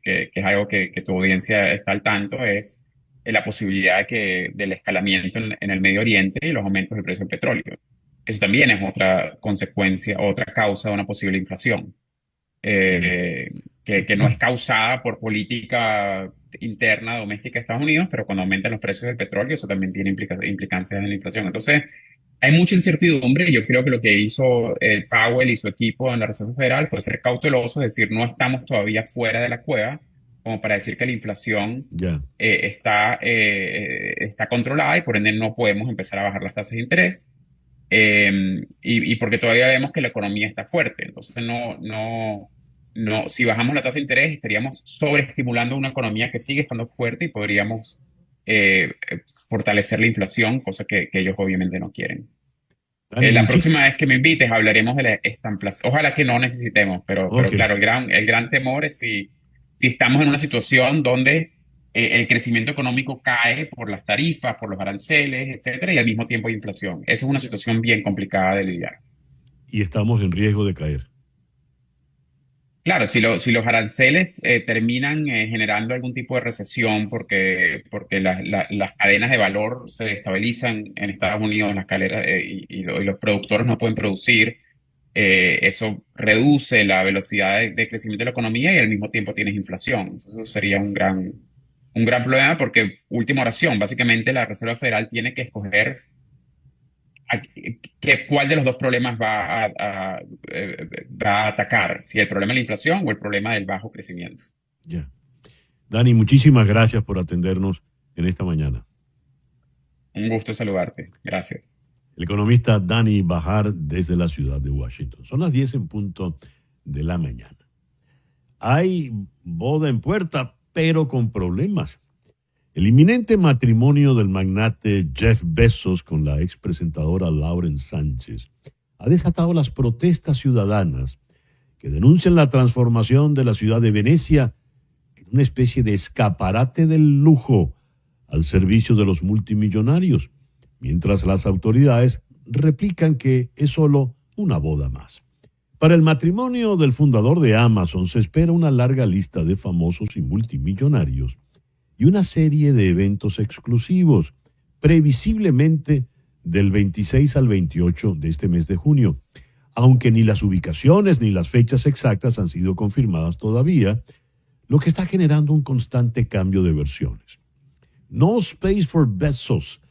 es algo que tu audiencia está al tanto, es la posibilidad del escalamiento en el Medio Oriente y los aumentos del precio del petróleo. Eso también es otra consecuencia, otra causa de una posible inflación, que no es causada por política interna, doméstica de Estados Unidos, pero cuando aumentan los precios del petróleo, eso también tiene implicancias en la inflación. Entonces, hay mucha incertidumbre. Yo creo que lo que hizo el Powell y su equipo en la Reserva Federal fue ser cauteloso, es decir, no estamos todavía fuera de la cueva, como para decir que la inflación Ya. está controlada y por ende no podemos empezar a bajar las tasas de interés. Y porque todavía vemos que la economía está fuerte. Entonces, si bajamos la tasa de interés, estaríamos sobreestimulando una economía que sigue estando fuerte y podríamos fortalecer la inflación, cosa que ellos obviamente no quieren. Dani, La próxima vez que me invites hablaremos de la estanflación. Ojalá que no necesitemos, pero Ok. claro, el gran temor es si estamos en una situación donde el crecimiento económico cae por las tarifas, por los aranceles, etcétera, y al mismo tiempo hay inflación. Esa es una situación bien complicada de lidiar. Y estamos en riesgo de caer. Claro, si los aranceles terminan generando algún tipo de recesión porque las cadenas de valor se destabilizan en Estados Unidos, y los productores no pueden producir, eso reduce la velocidad de crecimiento de la economía y al mismo tiempo tienes inflación. Entonces, eso sería un gran problema porque, última oración, básicamente la Reserva Federal tiene que escoger cuál de los dos problemas va a atacar, si el problema de la inflación o el problema del bajo crecimiento. Ya. Dani, muchísimas gracias por atendernos en esta mañana. Un gusto saludarte. Gracias. El economista Dani Bahar desde la ciudad de Washington. Son las 10 en punto de la mañana. Hay boda en puerta, pero con problemas. El inminente matrimonio del magnate Jeff Bezos con la expresentadora Lauren Sánchez ha desatado las protestas ciudadanas que denuncian la transformación de la ciudad de Venecia en una especie de escaparate del lujo al servicio de los multimillonarios, mientras las autoridades replican que es solo una boda más. Para el matrimonio del fundador de Amazon se espera una larga lista de famosos y multimillonarios y una serie de eventos exclusivos, previsiblemente del 26 al 28 de este mes de junio, aunque ni las ubicaciones ni las fechas exactas han sido confirmadas todavía, lo que está generando un constante cambio de versiones. No Space for Bezos,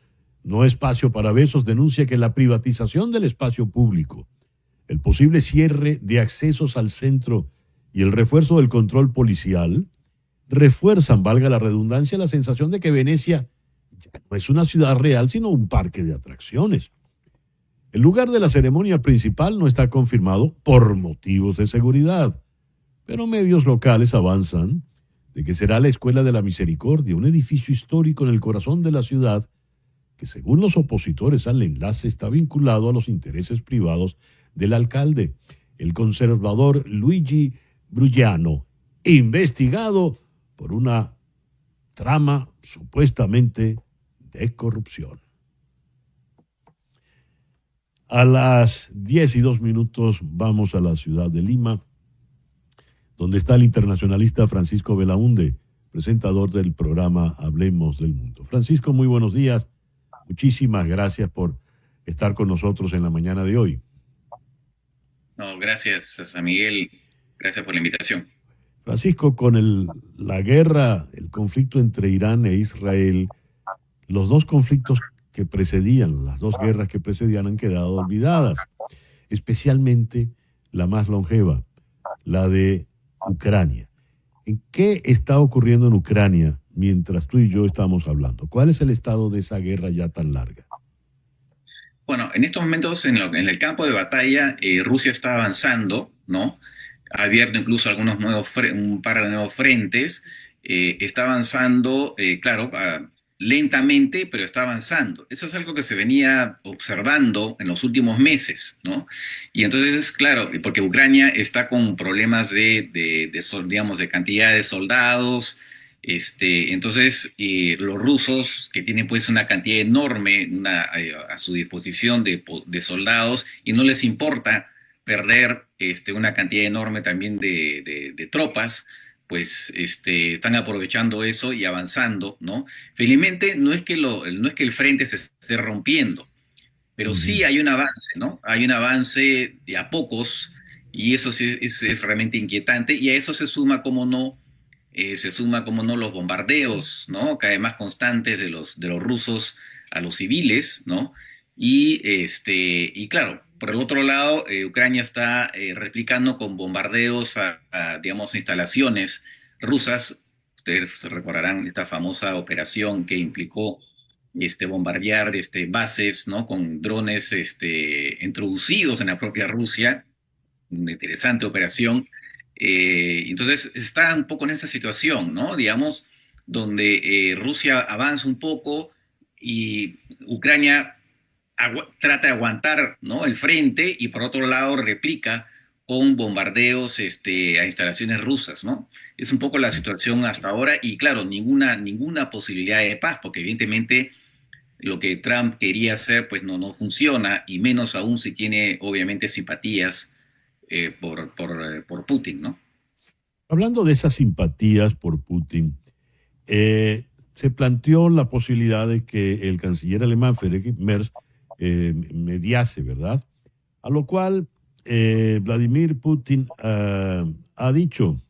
no espacio para Bezos, denuncia que la privatización del espacio público, el posible cierre de accesos al centro y el refuerzo del control policial refuerzan, valga la redundancia, la sensación de que Venecia ya no es una ciudad real, sino un parque de atracciones. El lugar de la ceremonia principal no está confirmado por motivos de seguridad, pero medios locales avanzan de que será la Escuela de la Misericordia, un edificio histórico en el corazón de la ciudad que, según los opositores al enlace, está vinculado a los intereses privados del alcalde, el conservador Luigi Brugliano, investigado por una trama supuestamente de corrupción. A las 10:02 vamos a la ciudad de Lima, donde está el internacionalista Francisco Belaúnde, presentador del programa Hablemos del Mundo. Francisco, muy buenos días. Muchísimas gracias por estar con nosotros en la mañana de hoy. No, gracias, San Miguel. Gracias por la invitación. Francisco, con la guerra, el conflicto entre Irán e Israel, los dos conflictos que precedían, las dos guerras que precedían han quedado olvidadas, especialmente la más longeva, la de Ucrania. ¿En qué está ocurriendo en Ucrania mientras tú y yo estamos hablando? ¿Cuál es el estado de esa guerra ya tan larga? Bueno, en estos momentos en el campo de batalla Rusia está avanzando, ¿no? Ha abierto incluso un par de nuevos frentes, está avanzando, claro, lentamente, pero está avanzando. Eso es algo que se venía observando en los últimos meses, ¿no? Y entonces, claro, porque Ucrania está con problemas de cantidad de soldados, entonces los rusos, que tienen pues una cantidad enorme a su disposición de soldados, y no les importa perder una cantidad enorme también de tropas, pues están aprovechando eso y avanzando, ¿no? Felizmente no es que el frente se esté rompiendo, pero sí hay un avance, ¿no? Hay un avance de a pocos, y eso sí es realmente inquietante, y a eso se suma, como no, Se suma, como no, los bombardeos, ¿no? Cada vez más constantes de los rusos a los civiles, ¿no? Y claro, por el otro lado, Ucrania está replicando con bombardeos digamos, instalaciones rusas. Ustedes se recordarán esta famosa operación que implicó bombardear bases, ¿no? Con drones introducidos en la propia Rusia. Una interesante operación. Entonces está un poco en esa situación, ¿no? Digamos, donde Rusia avanza un poco y Ucrania trata de aguantar, ¿no? El frente, y por otro lado replica con bombardeos a instalaciones rusas, ¿no? Es un poco la situación hasta ahora, y claro, ninguna posibilidad de paz, porque evidentemente lo que Trump quería hacer pues no funciona, y menos aún si tiene obviamente simpatías por Putin, ¿no? Hablando de esas simpatías por Putin, se planteó la posibilidad de que el canciller alemán Friedrich Merz mediase, ¿verdad? A lo cual Vladimir Putin ha dicho: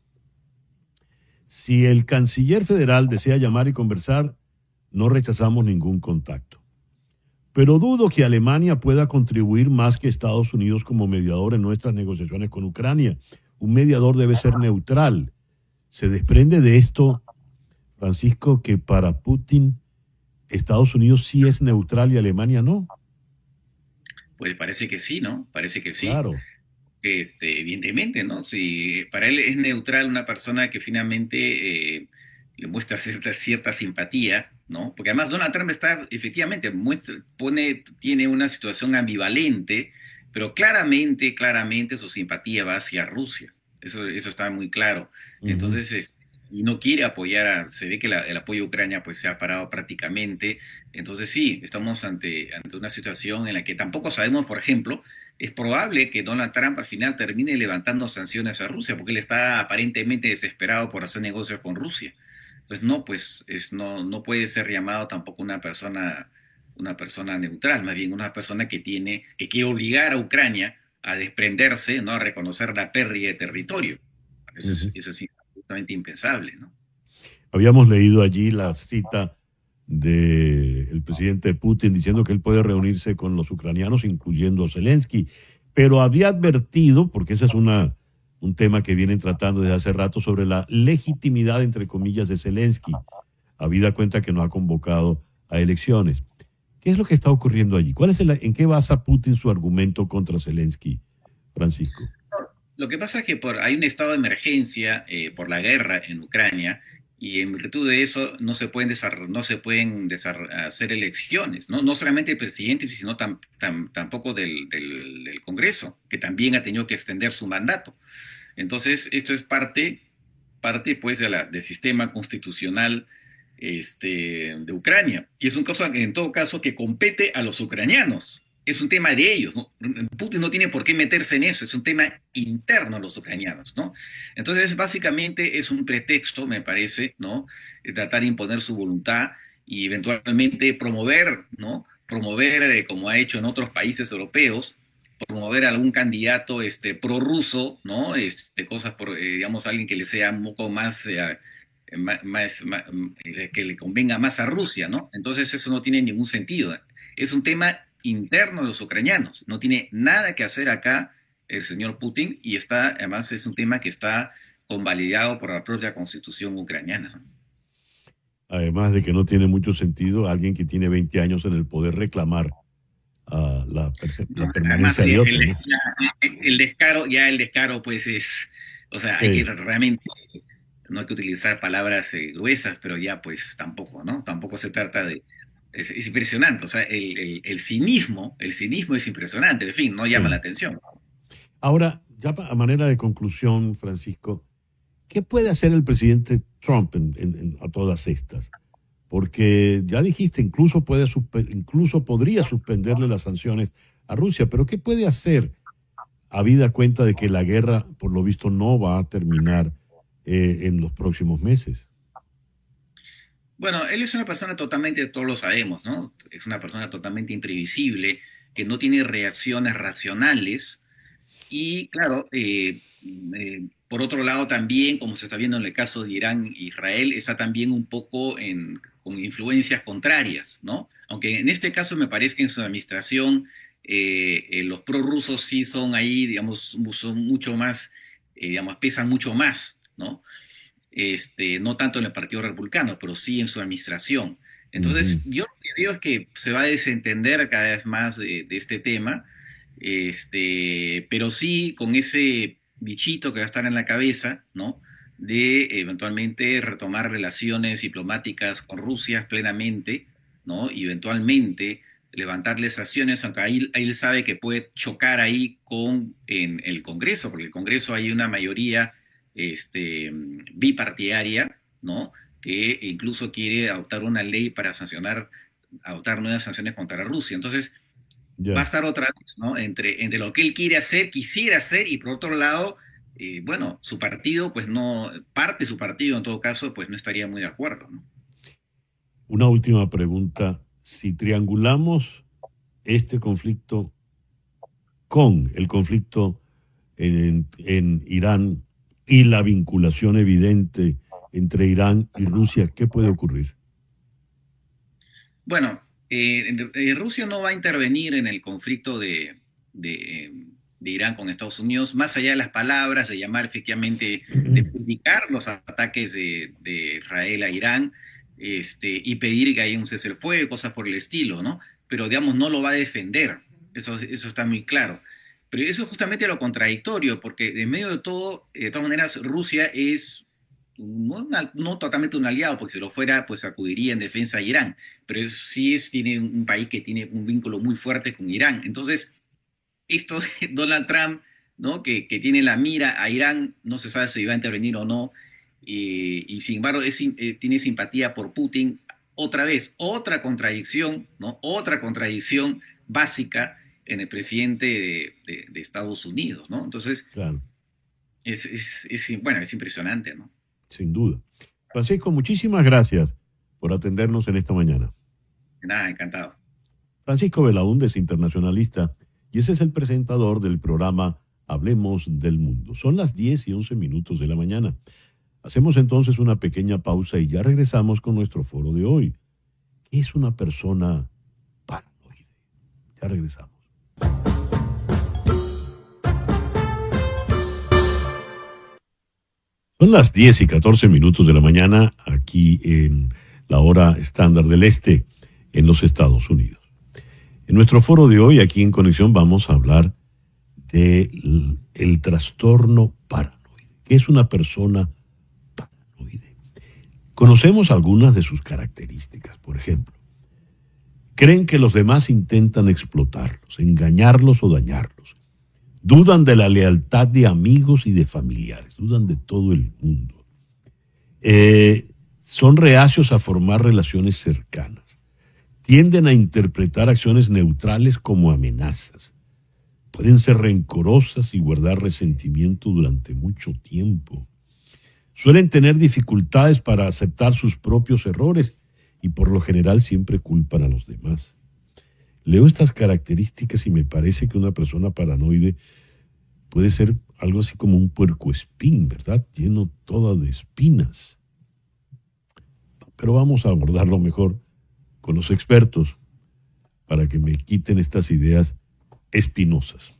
si el canciller federal desea llamar y conversar, no rechazamos ningún contacto. Pero dudo que Alemania pueda contribuir más que Estados Unidos como mediador en nuestras negociaciones con Ucrania. Un mediador debe ser neutral. Se desprende de esto, Francisco, que para Putin Estados Unidos sí es neutral y Alemania no. Pues parece que sí, ¿no? Parece que sí. Claro. Evidentemente, ¿no? Si para él es neutral una persona que finalmente le muestra cierta simpatía, ¿no? Porque además Donald Trump efectivamente, tiene una situación ambivalente, pero claramente su simpatía va hacia Rusia. Eso está muy claro. Entonces, y no quiere apoyar, se ve que el apoyo a Ucrania pues se ha parado prácticamente. Entonces sí, estamos ante una situación en la que tampoco sabemos, por ejemplo, es probable que Donald Trump al final termine levantando sanciones a Rusia, porque él está aparentemente desesperado por hacer negocios con Rusia. Entonces no puede ser llamado tampoco una persona neutral, más bien una persona que quiere obligar a Ucrania a desprenderse, ¿no? A reconocer la pérdida de territorio. Eso es absolutamente impensable, ¿no? Habíamos leído allí la cita del presidente Putin diciendo que él puede reunirse con los ucranianos, incluyendo a Zelensky, pero había advertido, porque ese es un tema que vienen tratando desde hace rato, sobre la legitimidad, entre comillas, de Zelensky, habida cuenta que no ha convocado a elecciones. ¿Qué es lo que está ocurriendo allí? ¿En qué basa Putin su argumento contra Zelensky, Francisco? Lo que pasa es que hay un estado de emergencia por la guerra en Ucrania, y en virtud de eso no se pueden hacer elecciones, ¿no? No solamente el presidente, sino tampoco del Congreso, que también ha tenido que extender su mandato. Entonces, esto es parte pues del sistema constitucional de Ucrania. Y es un caso que en todo caso que compete a los ucranianos. Es un tema de ellos, ¿no? Putin no tiene por qué meterse en eso, es un tema interno a los ucranianos, ¿no? Entonces, básicamente es un pretexto, me parece, ¿no? De tratar de imponer su voluntad y eventualmente promover, ¿no? Como ha hecho en otros países europeos, promover a algún candidato prorruso, ¿no? Cosas digamos, alguien que le sea un poco más que le convenga más a Rusia, ¿no? Entonces eso no tiene ningún sentido. Es un tema interno de los ucranianos. No tiene nada que hacer acá el señor Putin, y además es un tema que está convalidado por la propia constitución ucraniana. Además de que no tiene mucho sentido alguien que tiene 20 años en el poder reclamar la permanencia de otro, ¿no? El descaro pues es, o sea, hay que realmente, no hay que utilizar palabras gruesas, pero ya pues tampoco, ¿no? Tampoco se trata de... Es impresionante, o sea, el cinismo es impresionante, en fin, no llama la atención. Ahora, ya a manera de conclusión, Francisco, ¿qué puede hacer el presidente Trump a todas estas? Porque ya dijiste, incluso podría suspenderle las sanciones a Rusia, pero ¿qué puede hacer habida cuenta de que la guerra, por lo visto, no va a terminar en los próximos meses? Bueno, él es una persona totalmente, todos lo sabemos, ¿no? Es una persona totalmente imprevisible, que no tiene reacciones racionales, y claro, Por otro lado, también, como se está viendo en el caso de Irán e Israel, está también un poco con influencias contrarias, ¿no? Aunque en este caso me parece que en su administración los prorrusos sí son ahí, digamos, son mucho más, digamos, pesan mucho más, ¿no? No tanto en el Partido Republicano, pero sí en su administración. Entonces, yo lo que veo es que se va a desentender cada vez más de este tema, pero sí con ese bichito que va a estar en la cabeza, ¿no? De eventualmente retomar relaciones diplomáticas con Rusia plenamente, ¿no? Y eventualmente levantarle sanciones, aunque ahí él sabe que puede chocar ahí en el Congreso, porque en el Congreso hay una mayoría bipartidaria, ¿no? Que incluso quiere adoptar una ley para adoptar nuevas sanciones contra Rusia. Entonces, va a estar otra vez, ¿no? Entre lo que él quisiera hacer, y por otro lado, bueno, su partido, pues no, parte de su partido en todo caso, pues no estaría muy de acuerdo, ¿no? Una última pregunta. Si triangulamos este conflicto con el conflicto en Irán y la vinculación evidente entre Irán y Rusia, ¿qué puede ocurrir? Bueno, Rusia no va a intervenir en el conflicto de Irán con Estados Unidos, más allá de las palabras, de llamar efectivamente, de criticar los ataques de Israel a Irán, y pedir que haya un cese el fuego, cosas por el estilo, ¿no? Pero, digamos, no lo va a defender, eso está muy claro. Pero eso es justamente lo contradictorio, porque en medio de todo, de todas maneras, Rusia es no totalmente un aliado, porque si lo fuera, pues acudiría en defensa de Irán, pero tiene un país que tiene un vínculo muy fuerte con Irán. Entonces, esto de Donald Trump, ¿no? que tiene la mira a Irán, no se sabe si va a intervenir o no, y sin embargo tiene simpatía por Putin. Otra vez, otra contradicción, ¿no? Otra contradicción básica en el presidente de Estados Unidos, ¿no? Entonces, claro, bueno, es impresionante, ¿no? Sin duda. Francisco, muchísimas gracias por atendernos en esta mañana. Nada, encantado. Francisco Belaúnde es internacionalista y ese es el presentador del programa Hablemos del Mundo. Son las 10:11 de la mañana. Hacemos entonces una pequeña pausa y ya regresamos con nuestro foro de hoy. ¿Qué es una persona paranoide? Ya regresamos. Son las 10:14 de la mañana aquí en la hora estándar del este en los Estados Unidos. En nuestro foro de hoy, aquí en Conexión, vamos a hablar del trastorno paranoide. ¿Qué es una persona paranoide? Conocemos algunas de sus características. Por ejemplo, creen que los demás intentan explotarlos, engañarlos o dañarlos. Dudan de la lealtad de amigos y de familiares, dudan de todo el mundo. Son reacios a formar relaciones cercanas. Tienden a interpretar acciones neutrales como amenazas. Pueden ser rencorosas y guardar resentimiento durante mucho tiempo. Suelen tener dificultades para aceptar sus propios errores y por lo general siempre culpan a los demás. Leo estas características y me parece que una persona paranoide puede ser algo así como un puercoespín, ¿verdad? Lleno toda de espinas. Pero vamos a abordarlo mejor con los expertos para que me quiten estas ideas espinosas.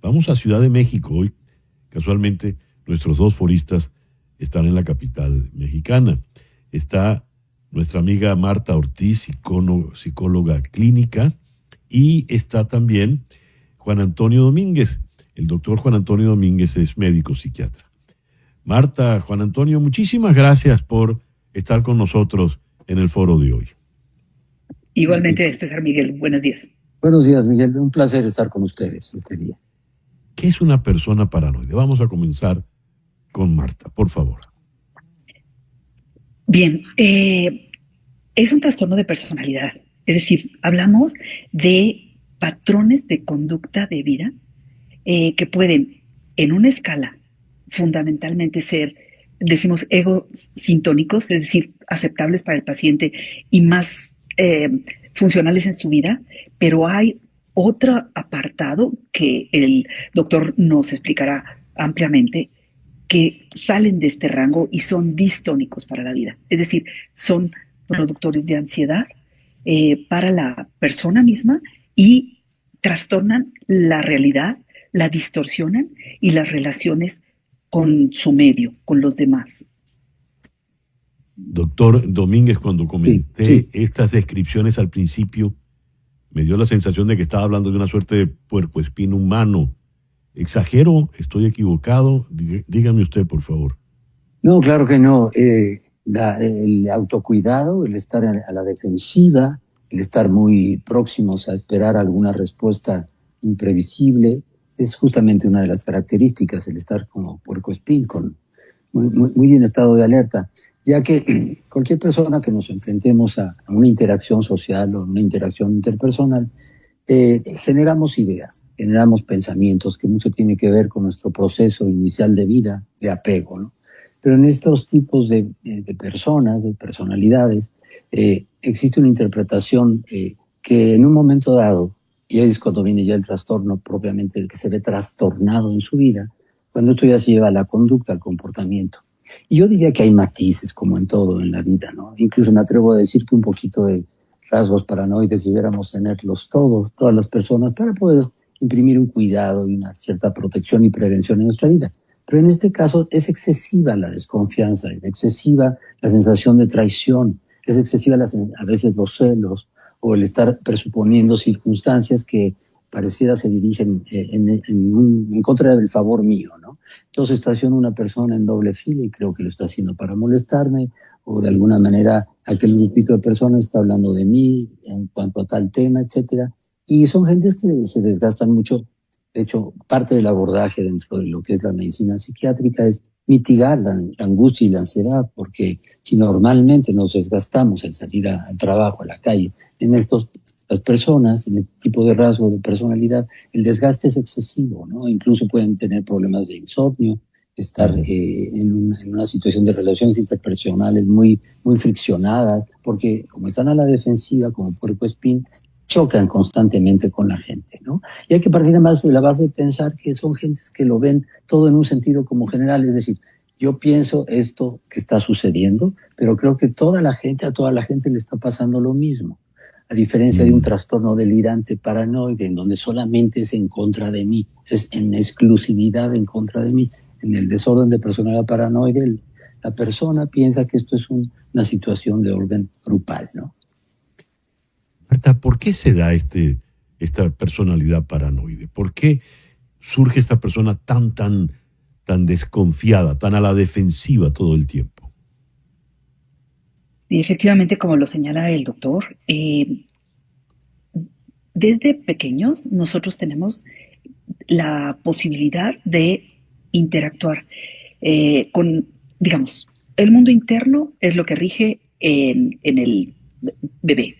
Vamos a Ciudad de México. Hoy, casualmente, nuestros dos foristas están en la capital mexicana. Está nuestra amiga Marta Ortiz, psicóloga clínica, y está también Juan Antonio Domínguez. El doctor Juan Antonio Domínguez es médico psiquiatra. Marta, Juan Antonio, muchísimas gracias por estar con nosotros en el foro de hoy. Igualmente, César Miguel, buenos días. Buenos días, Miguel. Un placer estar con ustedes este día. ¿Qué es una persona paranoide? Vamos a comenzar con Marta, por favor. Bien, es un trastorno de personalidad. Es decir, hablamos de patrones de conducta de vida que pueden, en una escala, fundamentalmente ser, decimos, egosintónicos, es decir, aceptables para el paciente y más funcionales en su vida, pero hay otro apartado que el doctor nos explicará ampliamente, que salen de este rango y son distónicos para la vida. Es decir, son productores de ansiedad para la persona misma y trastornan la realidad, la distorsionan y las relaciones con su medio, con los demás. Doctor Domínguez, cuando comenté Sí. estas descripciones al principio, me dio la sensación de que estaba hablando de una suerte de puercoespín humano. ¿Exagero? ¿Estoy equivocado? Dígame usted, por favor. No, claro que no. El autocuidado, el estar a la defensiva, el estar muy próximos a esperar alguna respuesta imprevisible, es justamente una de las características, el estar como puercoespín, con muy bien estado de alerta, ya que cualquier persona que nos enfrentemos a una interacción social o una interacción interpersonal, generamos ideas, generamos pensamientos que mucho tiene que ver con nuestro proceso inicial de vida, de apego, ¿no? Pero en estos tipos de personas, de personalidades, existe una interpretación que en un momento dado, y ahí es cuando viene ya el trastorno propiamente, el que se ve trastornado en su vida, cuando esto ya se lleva a la conducta, al comportamiento. Y yo diría que hay matices, como en todo en la vida, ¿no? Incluso me atrevo a decir que un poquito de rasgos paranoides debiéramos tenerlos todas las personas, para poder imprimir un cuidado y una cierta protección y prevención en nuestra vida. Pero en este caso es excesiva la desconfianza, es excesiva la sensación de traición, es excesiva a veces los celos o el estar presuponiendo circunstancias que pareciera se dirigen en contra del favor mío, ¿no? Entonces estaciona una persona en doble fila y creo que lo está haciendo para molestarme, o de alguna manera aquel grupito de personas está hablando de mí en cuanto a tal tema, etcétera. Y son gentes que se desgastan mucho. De hecho, parte del abordaje dentro de lo que es la medicina psiquiátrica es mitigar la angustia y la ansiedad, porque si normalmente nos desgastamos al salir al trabajo, a la calle, en estas personas, en este tipo de rasgo de personalidad, el desgaste es excesivo, ¿no? Incluso pueden tener problemas de insomnio, estar en una situación de relaciones interpersonales muy friccionadas, porque como están a la defensiva, como puercoespín, chocan constantemente con la gente, ¿no? Y hay que partir además de la base de pensar que son gentes que lo ven todo en un sentido como general, es decir, yo pienso esto que está sucediendo, pero creo que a toda la gente le está pasando lo mismo, a diferencia de un trastorno delirante paranoide, en donde solamente es en contra de mí, es en exclusividad en contra de mí. En el desorden de personalidad paranoide, la persona piensa que esto es una situación de orden grupal, ¿no? Marta, ¿por qué se da esta personalidad paranoide? ¿Por qué surge esta persona tan desconfiada, tan a la defensiva todo el tiempo? Y efectivamente, como lo señala el doctor, desde pequeños nosotros tenemos la posibilidad de interactuar con, digamos, el mundo interno es lo que rige en el bebé.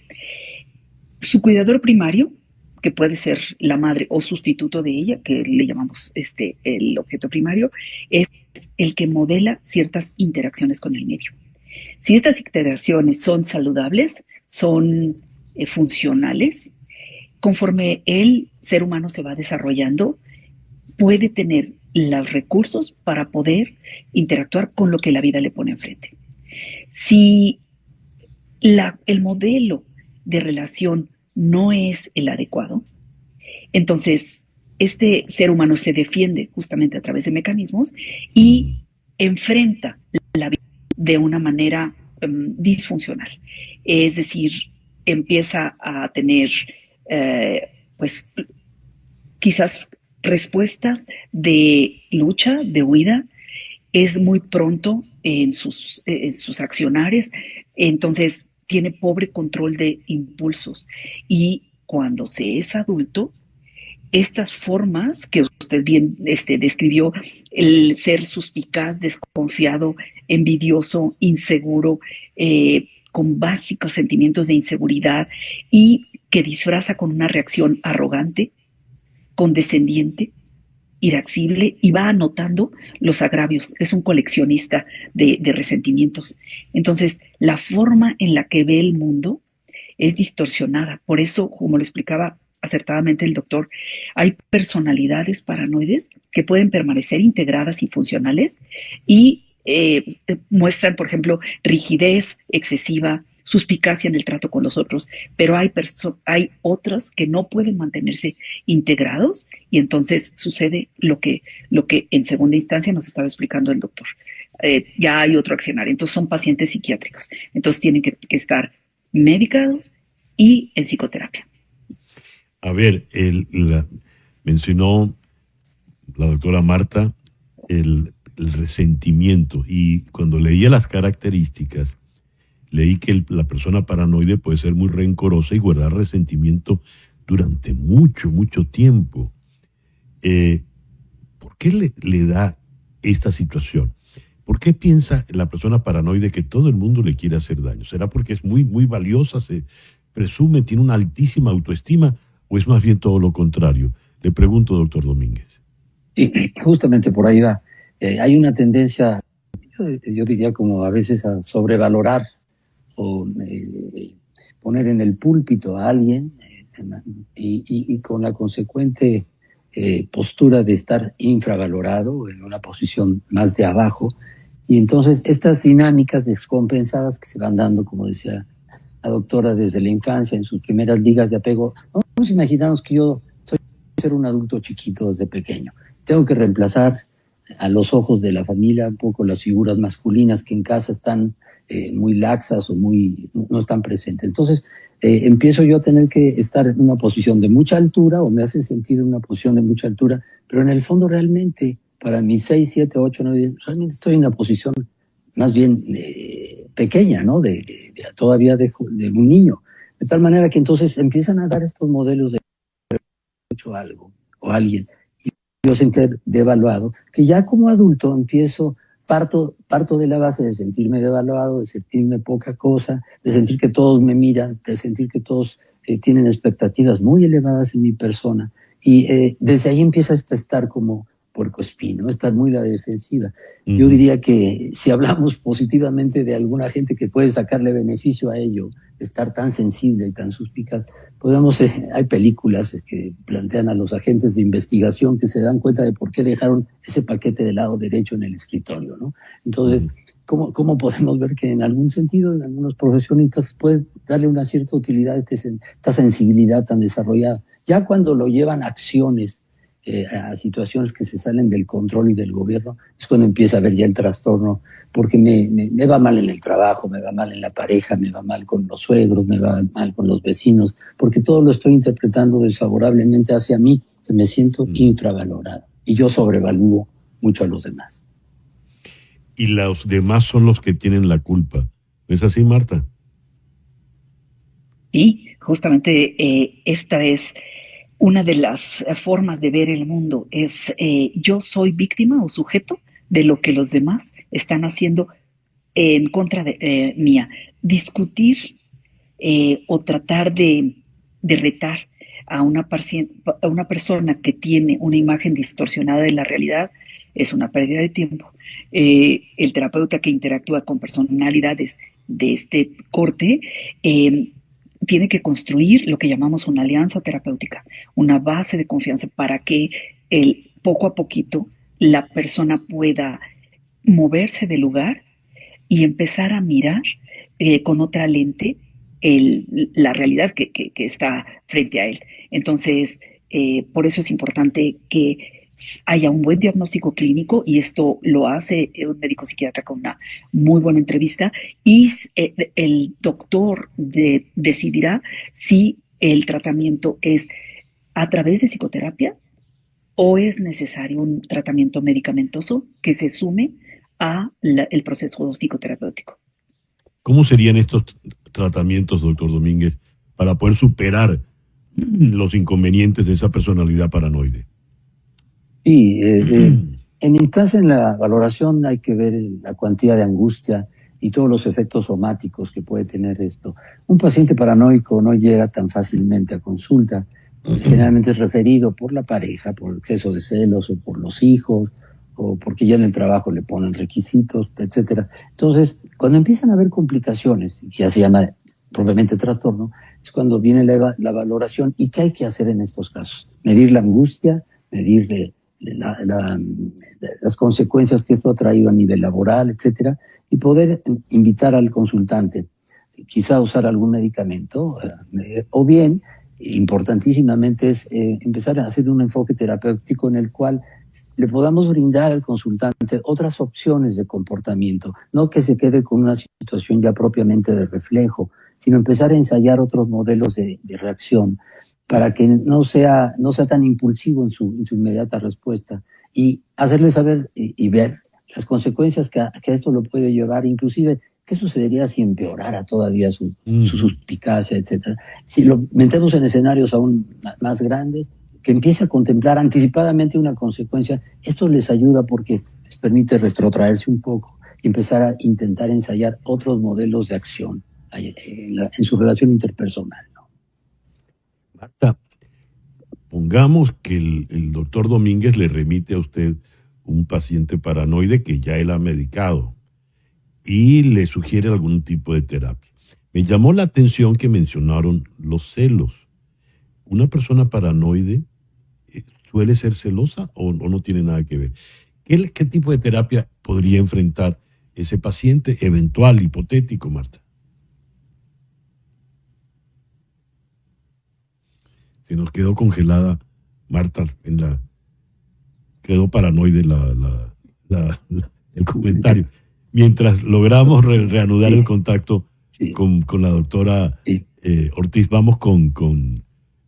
Su cuidador primario, que puede ser la madre o sustituto de ella, que le llamamos el objeto primario, es el que modela ciertas interacciones con el medio. Si estas interacciones son saludables, son funcionales, conforme el ser humano se va desarrollando, puede tener los recursos para poder interactuar con lo que la vida le pone enfrente. Si el modelo de relación no es el adecuado, entonces este ser humano se defiende justamente a través de mecanismos y enfrenta la vida de una manera disfuncional. Es decir, empieza a tener pues quizás respuestas de lucha, de huida, es muy pronto en sus accionares, entonces tiene pobre control de impulsos. Y cuando se es adulto, estas formas que usted bien describió, el ser suspicaz, desconfiado, envidioso, inseguro, con básicos sentimientos de inseguridad y que disfraza con una reacción arrogante, condescendiente, irascible y va anotando los agravios. Es un coleccionista de resentimientos. Entonces, la forma en la que ve el mundo es distorsionada. Por eso, como lo explicaba acertadamente el doctor, hay personalidades paranoides que pueden permanecer integradas y funcionales y muestran, por ejemplo, rigidez excesiva, suspicacia en el trato con los otros, pero hay otros que no pueden mantenerse integrados y entonces sucede lo que en segunda instancia nos estaba explicando el doctor. Ya hay otro accionario, entonces son pacientes psiquiátricos, entonces tienen que estar medicados y en psicoterapia. A ver, mencionó la doctora Marta el resentimiento, y cuando leía las características, leí que la persona paranoide puede ser muy rencorosa y guardar resentimiento durante mucho, mucho tiempo. ¿Por qué le da esta situación? ¿Por qué piensa la persona paranoide que todo el mundo le quiere hacer daño? ¿Será porque es muy, muy valiosa, se presume, tiene una altísima autoestima, o es más bien todo lo contrario? Le pregunto, doctor Domínguez. Y justamente por ahí va. Hay una tendencia, yo diría como a veces a sobrevalorar o poner en el púlpito a alguien y con la consecuente postura de estar infravalorado, en una posición más de abajo. Y entonces estas dinámicas descompensadas que se van dando, como decía la doctora, desde la infancia, en sus primeras ligas de apego. Vamos a imaginarnos que yo soy ser un adulto chiquito desde pequeño. Tengo que reemplazar a los ojos de la familia un poco las figuras masculinas que en casa están muy laxas o no están presentes. Entonces empiezo yo a tener que estar en una posición de mucha altura, o me hacen sentir en una posición de mucha altura, pero en el fondo realmente, para mis 6, 7, 8, 9, 10, realmente estoy en una posición más bien pequeña, ¿no? Todavía de un niño. De tal manera que entonces empiezan a dar estos modelos de hecho algo o alguien, y yo sentir devaluado, que ya como adulto parto de la base de sentirme devaluado, de sentirme poca cosa, de sentir que todos me miran, de sentir que todos tienen expectativas muy elevadas en mi persona, y desde ahí empieza a estar como puercoespino, estar muy a la defensiva. Yo diría que si hablamos positivamente de alguna gente que puede sacarle beneficio a ello, estar tan sensible y tan suspicaz, hay películas que plantean a los agentes de investigación que se dan cuenta de por qué dejaron ese paquete del lado derecho en el escritorio, ¿no? Entonces, ¿cómo podemos ver que en algún sentido, en algunos profesionistas, puede darle una cierta utilidad a esta sensibilidad tan desarrollada? Ya cuando lo llevan a acciones, a situaciones que se salen del control y del gobierno, es cuando empieza a haber ya el trastorno, porque me va mal en el trabajo, me va mal en la pareja, me va mal con los suegros, me va mal con los vecinos, porque todo lo estoy interpretando desfavorablemente hacia mí, que me siento infravalorado y yo sobrevalúo mucho a los demás. Y los demás son los que tienen la culpa. ¿No es así, Marta? Sí, justamente esta es una de las formas de ver el mundo, es yo soy víctima o sujeto de lo que los demás están haciendo en contra de mía. Discutir o tratar de retar a una persona que tiene una imagen distorsionada de la realidad es una pérdida de tiempo. El terapeuta que interactúa con personalidades de este corte tiene que construir lo que llamamos una alianza terapéutica, una base de confianza para que poco a poquito la persona pueda moverse del lugar y empezar a mirar con otra lente la realidad que está frente a él. Entonces, por eso es importante que haya un buen diagnóstico clínico, y esto lo hace un médico psiquiatra con una muy buena entrevista, y el doctor decidirá si el tratamiento es a través de psicoterapia o es necesario un tratamiento medicamentoso que se sume a el proceso psicoterapéutico. ¿Cómo serían estos tratamientos, doctor Domínguez, para poder superar los inconvenientes de esa personalidad paranoide? Sí, en instancia, en la valoración hay que ver la cuantía de angustia y todos los efectos somáticos que puede tener esto. Un paciente paranoico no llega tan fácilmente a consulta. Generalmente es referido por la pareja, por exceso de celos, o por los hijos, o porque ya en el trabajo le ponen requisitos, etcétera. Entonces, cuando empiezan a haber complicaciones, que ya se llama probablemente trastorno, es cuando viene la valoración. ¿Y qué hay que hacer en estos casos? Medir la angustia, medir las consecuencias que esto ha traído a nivel laboral, etcétera, y poder invitar al consultante quizá a usar algún medicamento, o bien, importantísimamente, es empezar a hacer un enfoque terapéutico en el cual le podamos brindar al consultante otras opciones de comportamiento, no que se quede con una situación ya propiamente de reflejo, sino empezar a ensayar otros modelos de reacción para que no sea tan impulsivo en su inmediata respuesta, y hacerle saber y ver las consecuencias que esto lo puede llevar, inclusive qué sucedería si empeorara todavía su suspicacia, etcétera. Si lo metemos en escenarios aún más grandes, que empiece a contemplar anticipadamente una consecuencia, esto les ayuda porque les permite retrotraerse un poco y empezar a intentar ensayar otros modelos de acción en su relación interpersonal, ¿no? Marta, pongamos que el doctor Domínguez le remite a usted un paciente paranoide que ya él ha medicado y le sugiere algún tipo de terapia. Me llamó la atención que mencionaron los celos. ¿Una persona paranoide suele ser celosa o no tiene nada que ver? ¿Qué tipo de terapia podría enfrentar ese paciente eventual, hipotético, Marta? Se nos quedó congelada, Marta, quedó paranoide el comentario. Mientras logramos reanudar el contacto con la doctora Ortiz, vamos con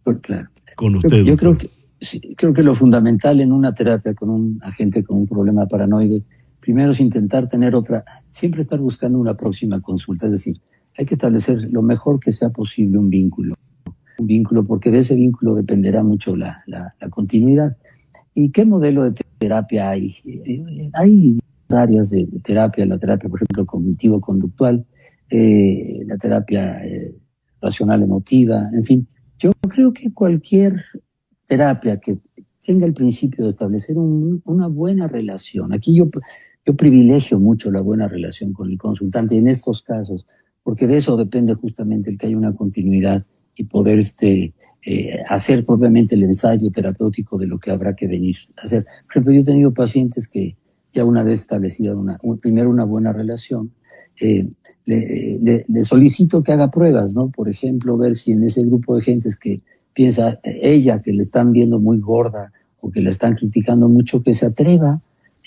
usted. Yo creo que lo fundamental en una terapia con un agente con un problema paranoide, primero es intentar tener siempre estar buscando una próxima consulta, es decir, hay que establecer lo mejor que sea posible un vínculo, porque de ese vínculo dependerá mucho la continuidad. ¿Y qué modelo de terapia hay? Hay áreas de terapia, la terapia, por ejemplo, cognitivo-conductual, la terapia racional emotiva, en fin. Yo creo que cualquier terapia que tenga el principio de establecer una buena relación, aquí yo privilegio mucho la buena relación con el consultante en estos casos, porque de eso depende justamente el que haya una continuidad y poder hacer propiamente el ensayo terapéutico de lo que habrá que venir a hacer. Por ejemplo, yo he tenido pacientes que ya una vez establecida primero una buena relación, le solicito que haga pruebas, ¿no? Por ejemplo, ver si en ese grupo de gentes que piensa ella que le están viendo muy gorda o que la están criticando mucho, que se atreva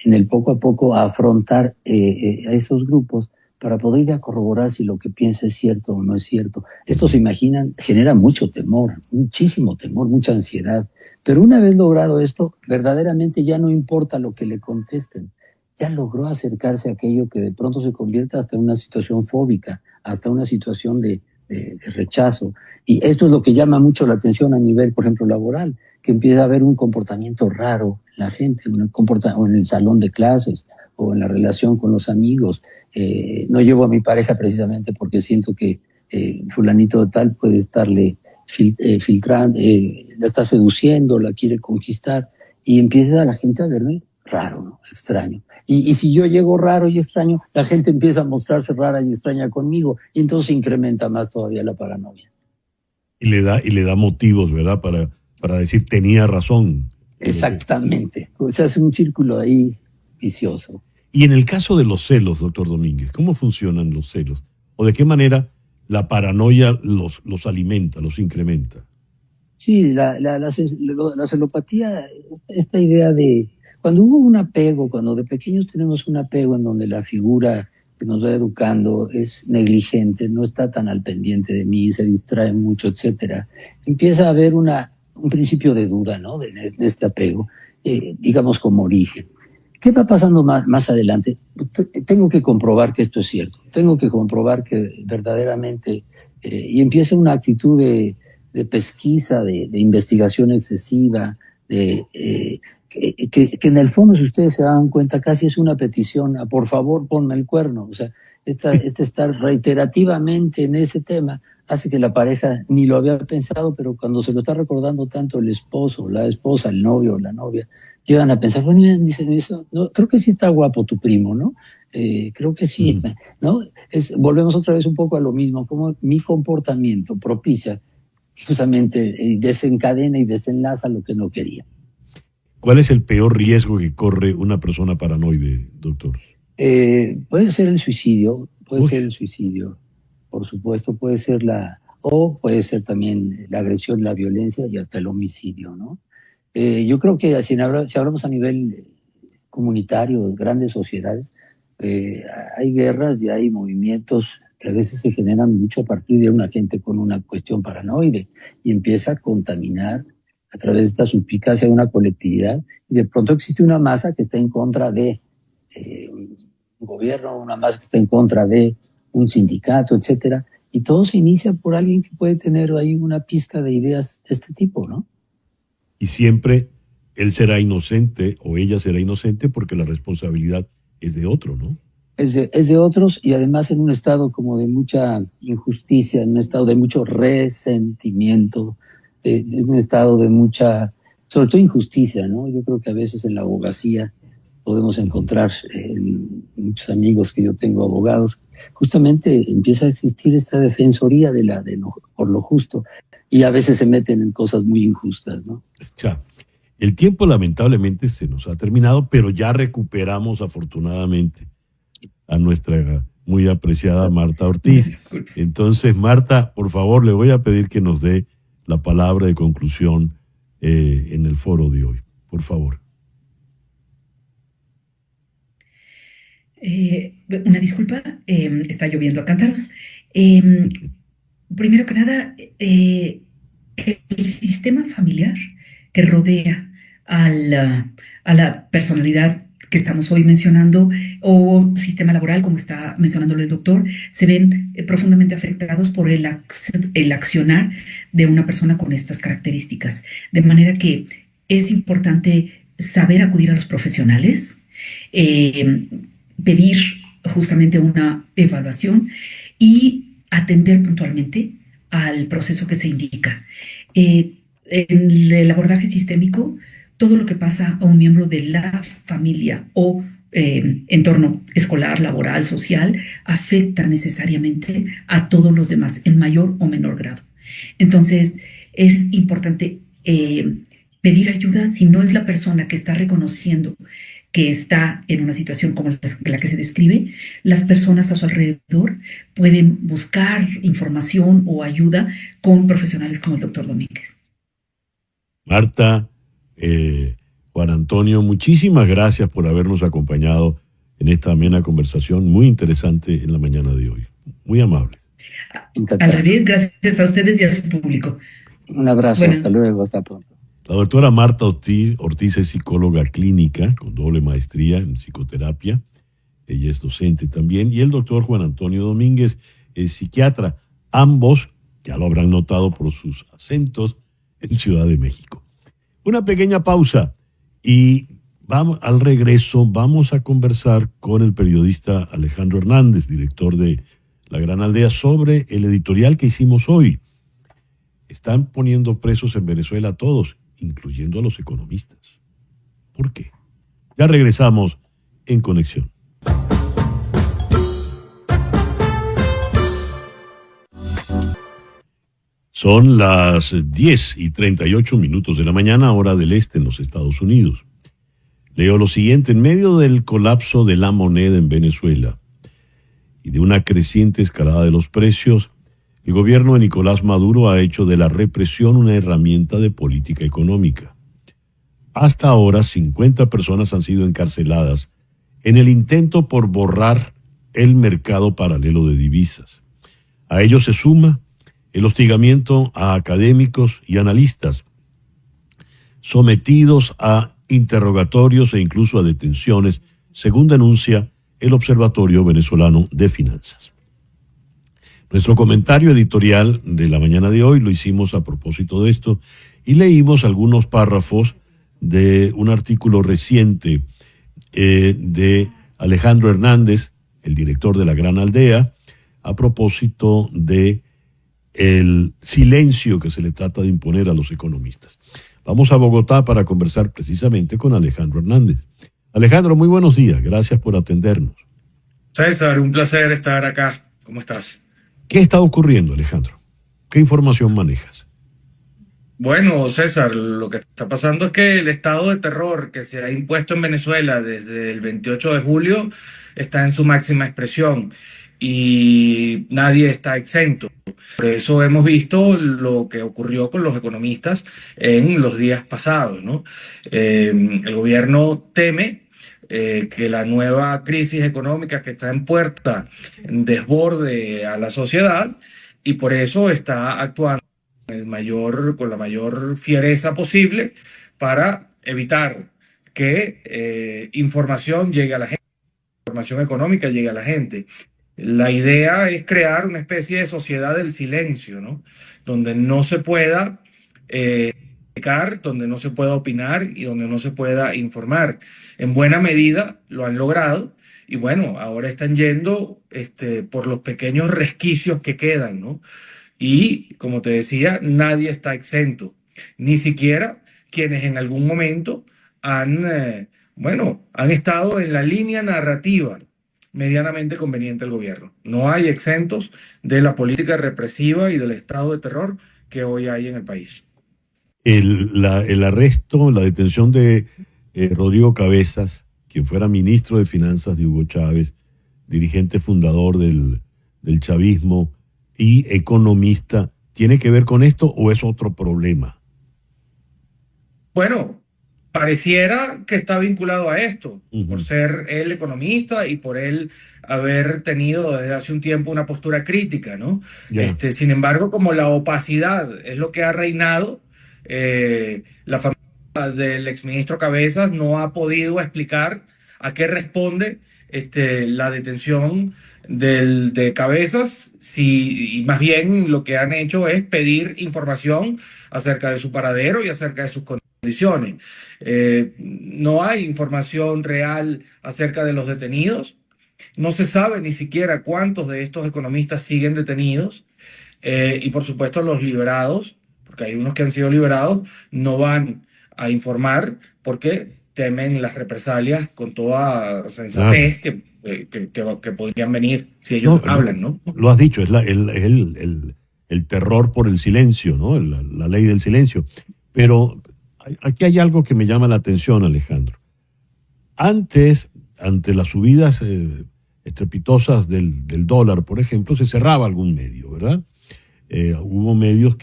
en el poco a poco a afrontar a esos grupos para poder ir a corroborar si lo que piensa es cierto o no es cierto. Esto, se imaginan, genera mucho temor, muchísimo temor, mucha ansiedad. Pero una vez logrado esto, verdaderamente ya no importa lo que le contesten. Ya logró acercarse a aquello que de pronto se convierte hasta en una situación fóbica, hasta una situación de rechazo. Y esto es lo que llama mucho la atención a nivel, por ejemplo, laboral, que empieza a haber un comportamiento raro en la gente, o en el salón de clases, o en la relación con los amigos. No llevo a mi pareja precisamente porque siento que fulanito de tal puede estarle filtrando, la está seduciendo, la quiere conquistar, y empieza la gente a verme raro, ¿no? Extraño. Y si yo llego raro y extraño, la gente empieza a mostrarse rara y extraña conmigo, y entonces incrementa más todavía la paranoia. Y le da motivos, ¿verdad? Para decir, tenía razón. Exactamente. Se hace un círculo ahí vicioso. Y en el caso de los celos, doctor Domínguez, ¿cómo funcionan los celos? ¿O de qué manera la paranoia los alimenta, los incrementa? Sí, la celopatía, esta idea de cuando hubo un apego, cuando de pequeños tenemos un apego en donde la figura que nos va educando es negligente, no está tan al pendiente de mí, se distrae mucho, etcétera, empieza a haber un principio de duda, ¿no? de este apego, digamos como origen. ¿Qué va pasando más adelante? Tengo que comprobar que esto es cierto, tengo que comprobar que verdaderamente, y empieza una actitud de pesquisa, de investigación excesiva, que en el fondo, si ustedes se dan cuenta, casi es una petición a por favor ponme el cuerno. O sea, estar reiterativamente en ese tema hace que la pareja ni lo había pensado, pero cuando se lo está recordando tanto el esposo, la esposa, el novio o la novia, llegan a pensar, bueno, dicen eso, no, creo que sí está guapo tu primo, ¿no? Creo que sí, ¿no? Volvemos otra vez un poco a lo mismo, como mi comportamiento propicia justamente desencadena y desenlaza lo que no quería. ¿Cuál es el peor riesgo que corre una persona paranoide, doctor? Puede ser el suicidio, por supuesto, puede ser o puede ser también la agresión, la violencia y hasta el homicidio, ¿no? Yo creo que si hablamos a nivel comunitario, grandes sociedades, hay guerras y hay movimientos que a veces se generan mucho a partir de una gente con una cuestión paranoide y empieza a contaminar a través de esta suspicacia de una colectividad, y de pronto existe una masa que está en contra de un gobierno, una masa que está en contra de un sindicato, etcétera, y todo se inicia por alguien que puede tener ahí una pizca de ideas de este tipo, ¿no? Y siempre él será inocente o ella será inocente porque la responsabilidad es de otro, ¿no? Es de otros, y además en un estado como de mucha injusticia, en un estado de mucho resentimiento, en un estado de mucha, sobre todo injusticia, ¿no? Yo creo que a veces en la abogacía podemos encontrar muchos amigos que yo tengo abogados, justamente empieza a existir esta defensoría por lo justo, y a veces se meten en cosas muy injustas, ¿no? Ya. El tiempo lamentablemente se nos ha terminado, pero ya recuperamos afortunadamente a nuestra muy apreciada Marta Ortiz. Entonces, Marta, por favor, le voy a pedir que nos dé la palabra de conclusión en el foro de hoy. Por favor. Una disculpa, está lloviendo a cántaros. Primero que nada, el sistema familiar que rodea a la personalidad que estamos hoy mencionando, o sistema laboral, como está mencionándolo el doctor, se ven profundamente afectados por el accionar de una persona con estas características. De manera que es importante saber acudir a los profesionales, pedir justamente una evaluación y atender puntualmente al proceso que se indica. En el abordaje sistémico, todo lo que pasa a un miembro de la familia o entorno escolar, laboral, social, afecta necesariamente a todos los demás en mayor o menor grado. Entonces, es importante pedir ayuda si no es la persona que está reconociendo que está en una situación como la que se describe. Las personas a su alrededor pueden buscar información o ayuda con profesionales como el doctor Domínguez. Marta, Juan Antonio, muchísimas gracias por habernos acompañado en esta amena conversación muy interesante en la mañana de hoy. Muy amable. Al revés, gracias a ustedes y a su público. Un abrazo, hasta luego, hasta pronto. La doctora Marta Ortiz es psicóloga clínica con doble maestría en psicoterapia. Ella es docente también. Y el doctor Juan Antonio Domínguez es psiquiatra. Ambos, ya lo habrán notado por sus acentos, en Ciudad de México. Una pequeña pausa y al regreso vamos a conversar con el periodista Alejandro Hernández, director de La Gran Aldea, sobre el editorial que hicimos hoy. Están poniendo presos en Venezuela a todos, incluyendo a los economistas. ¿Por qué? Ya regresamos en Conexión. Son las 10:38 de la mañana, hora del este en los Estados Unidos. Leo lo siguiente: en medio del colapso de la moneda en Venezuela y de una creciente escalada de los precios, el gobierno de Nicolás Maduro ha hecho de la represión una herramienta de política económica. Hasta ahora, 50 personas han sido encarceladas en el intento por borrar el mercado paralelo de divisas. A ello se suma el hostigamiento a académicos y analistas, sometidos a interrogatorios e incluso a detenciones, según denuncia el Observatorio Venezolano de Finanzas. Nuestro comentario editorial de la mañana de hoy lo hicimos a propósito de esto y leímos algunos párrafos de un artículo reciente de Alejandro Hernández, el director de La Gran Aldea, a propósito de el silencio que se le trata de imponer a los economistas. Vamos a Bogotá para conversar precisamente con Alejandro Hernández. Alejandro, muy buenos días. Gracias por atendernos. César, un placer estar acá. ¿Cómo estás? ¿Qué está ocurriendo, Alejandro? ¿Qué información manejas? Bueno, César, lo que está pasando es que el estado de terror que se ha impuesto en Venezuela desde el 28 de julio está en su máxima expresión y nadie está exento. Por eso hemos visto lo que ocurrió con los economistas en los días pasados, ¿no? El gobierno teme que la nueva crisis económica que está en puerta desborde a la sociedad y por eso está actuando con la mayor fiereza posible para evitar que información llegue a la gente, información económica llegue a la gente. La idea es crear una especie de sociedad del silencio, ¿no? Donde no se pueda donde no se pueda opinar y donde no se pueda informar. En buena medida lo han logrado y bueno, ahora están yendo por los pequeños resquicios que quedan, ¿no? Y como te decía, nadie está exento, ni siquiera quienes en algún momento han estado en la línea narrativa medianamente conveniente del gobierno. No hay exentos de la represiva y del estado de terror que hoy hay en el país. El arresto, la detención de Rodrigo Cabezas, quien fuera ministro de Finanzas de Hugo Chávez, dirigente fundador del chavismo y economista, ¿tiene que ver con esto o es otro problema? Bueno, pareciera que está vinculado a esto, por ser él economista y por él haber tenido desde hace un tiempo una postura crítica, ¿no? Sin embargo, como la opacidad es lo que ha reinado, la familia del exministro Cabezas no ha podido explicar a qué responde la detención de Cabezas, y más bien lo que han hecho es pedir información acerca de su paradero y acerca de sus condiciones. No hay información real acerca de los detenidos. No se sabe ni siquiera cuántos de estos economistas siguen detenidos. Y por supuesto los liberados, porque hay unos que han sido liberados, no van a informar porque temen las represalias con toda sensatez que podrían venir si ellos hablan, ¿no? Lo has dicho, es el terror por el silencio, ¿no? La ley del silencio. Pero aquí hay algo que me llama la atención, Alejandro. Antes, ante las subidas estrepitosas del dólar, por ejemplo, se cerraba algún medio, ¿verdad? Hubo medios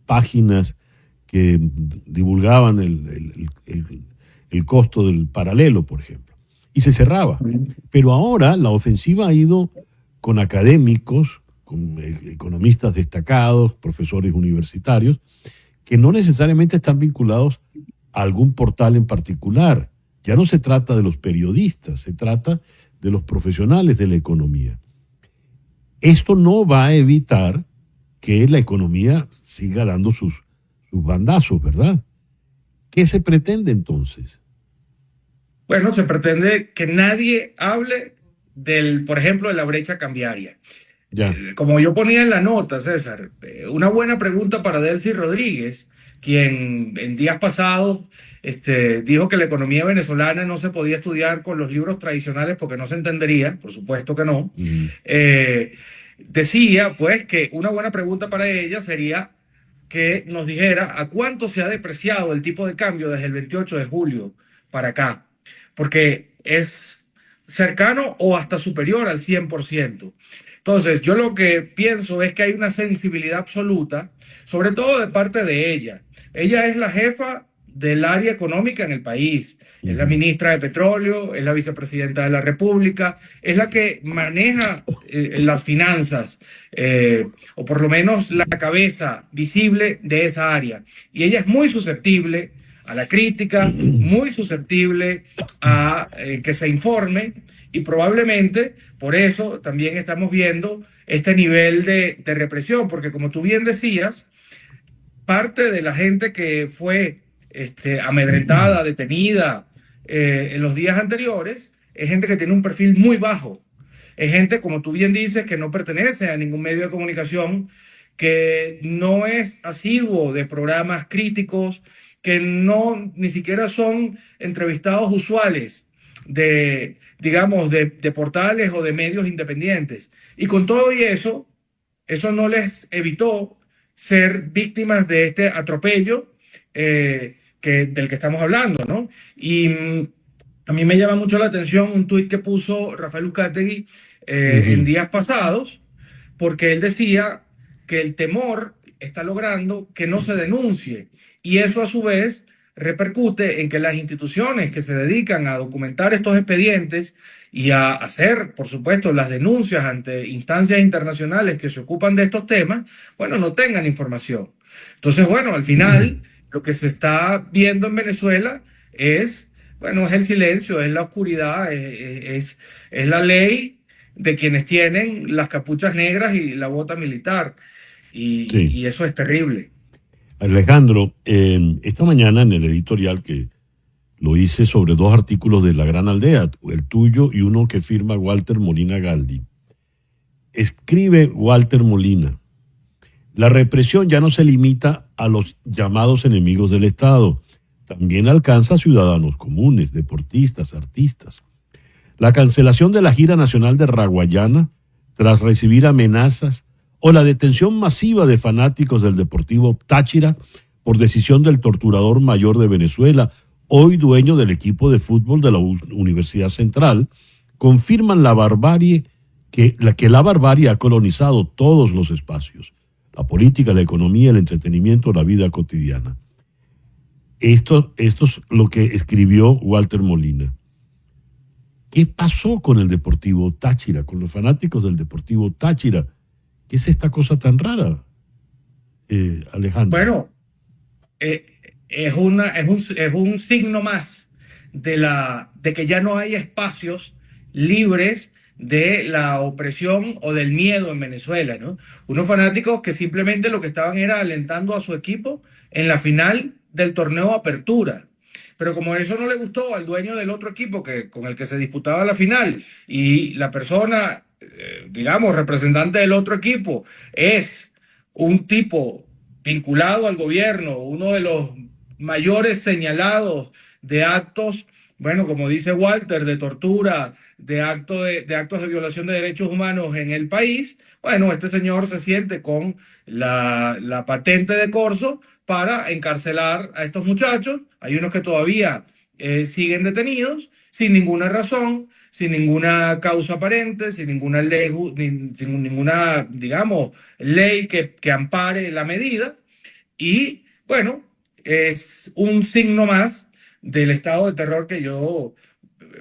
páginas que divulgaban el costo del paralelo, por ejemplo, y se cerraba. Pero ahora la ofensiva ha ido con académicos, con economistas destacados, profesores universitarios, que no necesariamente están vinculados a algún portal en particular. Ya no se trata de los periodistas, se trata de los profesionales de la economía. Esto no va a evitar que la economía siga dando sus bandazos, ¿verdad? ¿Qué se pretende entonces? Bueno, se pretende que nadie hable por ejemplo, de la brecha cambiaria. Como yo ponía en la nota, César, una buena pregunta para Delcy Rodríguez, quien en días pasados dijo que la economía venezolana no se podía estudiar con los libros tradicionales porque no se entendería, por supuesto que no. Decía, pues, que una buena pregunta para ella sería que nos dijera a cuánto se ha depreciado el tipo de cambio desde el 28 de julio para acá, porque es cercano o hasta superior al 100%. Entonces, yo lo que pienso es que hay una sensibilidad absoluta, sobre todo de parte de ella. Ella es la jefa del área económica en el país. Es la ministra de Petróleo, es la vicepresidenta de la República, es la que maneja las finanzas, o por lo menos la cabeza visible de esa área. Y ella es muy susceptible a la crítica, muy susceptible a que se informe, y probablemente por eso también estamos viendo este nivel de represión, porque como tú bien decías, parte de la gente que fue amedrentada, detenida en los días anteriores, es gente que tiene un perfil muy bajo. Es gente, como tú bien dices, que no pertenece a ningún medio de comunicación, que no es asiduo de programas críticos, que no ni siquiera son entrevistados usuales digamos, de portales o de medios independientes. Y con todo y eso no les evitó ser víctimas de este atropello del que estamos hablando, ¿no? Y a mí me llama mucho la atención un tuit que puso Rafael Uzcategui en días pasados, porque él decía que el temor está logrando que no se denuncie, y eso a su vez repercute en que las instituciones que se dedican a documentar estos expedientes y a hacer, por supuesto, las denuncias ante instancias internacionales que se ocupan de estos temas, bueno, no tengan información. Entonces, bueno, al final lo que se está viendo en Venezuela es, bueno, es el silencio, es la oscuridad, es la ley de quienes tienen las capuchas negras y la bota militar. Y eso es terrible. Alejandro, esta mañana en el editorial que lo hice sobre 2 artículos de La Gran Aldea, el tuyo y uno que firma Walter Molina Galdi, escribe Walter Molina: la represión ya no se limita a los llamados enemigos del Estado, también alcanza a ciudadanos comunes, deportistas, artistas. La cancelación de la gira nacional de Raguayana tras recibir amenazas, o la detención masiva de fanáticos del Deportivo Táchira por decisión del torturador mayor de Venezuela, hoy dueño del equipo de fútbol de la Universidad Central, confirman la barbarie que la barbarie ha colonizado todos los espacios: la política, la economía, el entretenimiento, la vida cotidiana. Esto es lo que escribió Walter Molina. ¿Qué pasó con el Deportivo Táchira, con los fanáticos del Deportivo Táchira? ¿Qué es esta cosa tan rara, Alejandro? Bueno, es un signo más de que ya no hay espacios libres de la opresión o del miedo en Venezuela, ¿no? Unos fanáticos que simplemente lo que estaban era alentando a su equipo en la final del torneo Apertura. Pero como eso no le gustó al dueño del otro equipo con el que se disputaba la final, y la persona, digamos, representante del otro equipo, es un tipo vinculado al gobierno, uno de los mayores señalados de actos, bueno, como dice Walter, de tortura, de actos de violación de derechos humanos en el país, bueno, este señor se siente con la patente de corso para encarcelar a estos muchachos. Hay unos que todavía siguen detenidos sin ninguna razón, sin ninguna causa aparente, sin ninguna ley, sin ninguna, digamos, ley que ampare la medida. Y bueno, es un signo más del estado de terror que yo,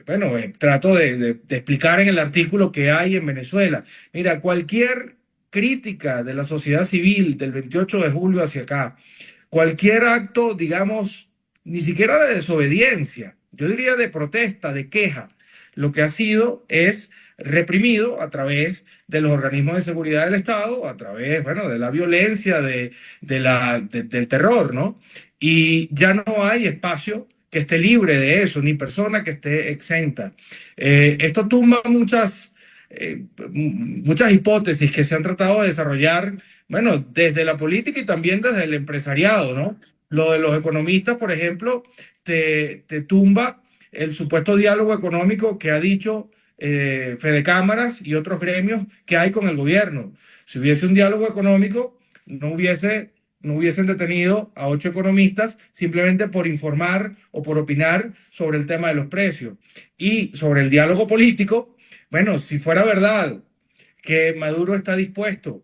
bueno, trato de explicar en el artículo que hay en Venezuela. Mira, cualquier crítica de la sociedad civil del 28 de julio hacia acá, cualquier acto, digamos, ni siquiera de desobediencia, yo diría de protesta, de queja, lo que ha sido es reprimido a través de los organismos de seguridad del Estado, a través, bueno, de la violencia, del terror, ¿no? Y ya no hay espacio que esté libre de eso, ni persona que esté exenta. Esto tumba muchas hipótesis que se han tratado de desarrollar, bueno, desde la política y también desde el empresariado, ¿no? Lo de los economistas, por ejemplo, te tumba el supuesto diálogo económico que ha dicho Fede Cámaras y otros gremios que hay con el gobierno. Si hubiese un diálogo económico, no hubiesen detenido a 8 economistas simplemente por informar o por opinar sobre el tema de los precios. Y sobre el diálogo político, bueno, si fuera verdad que Maduro está dispuesto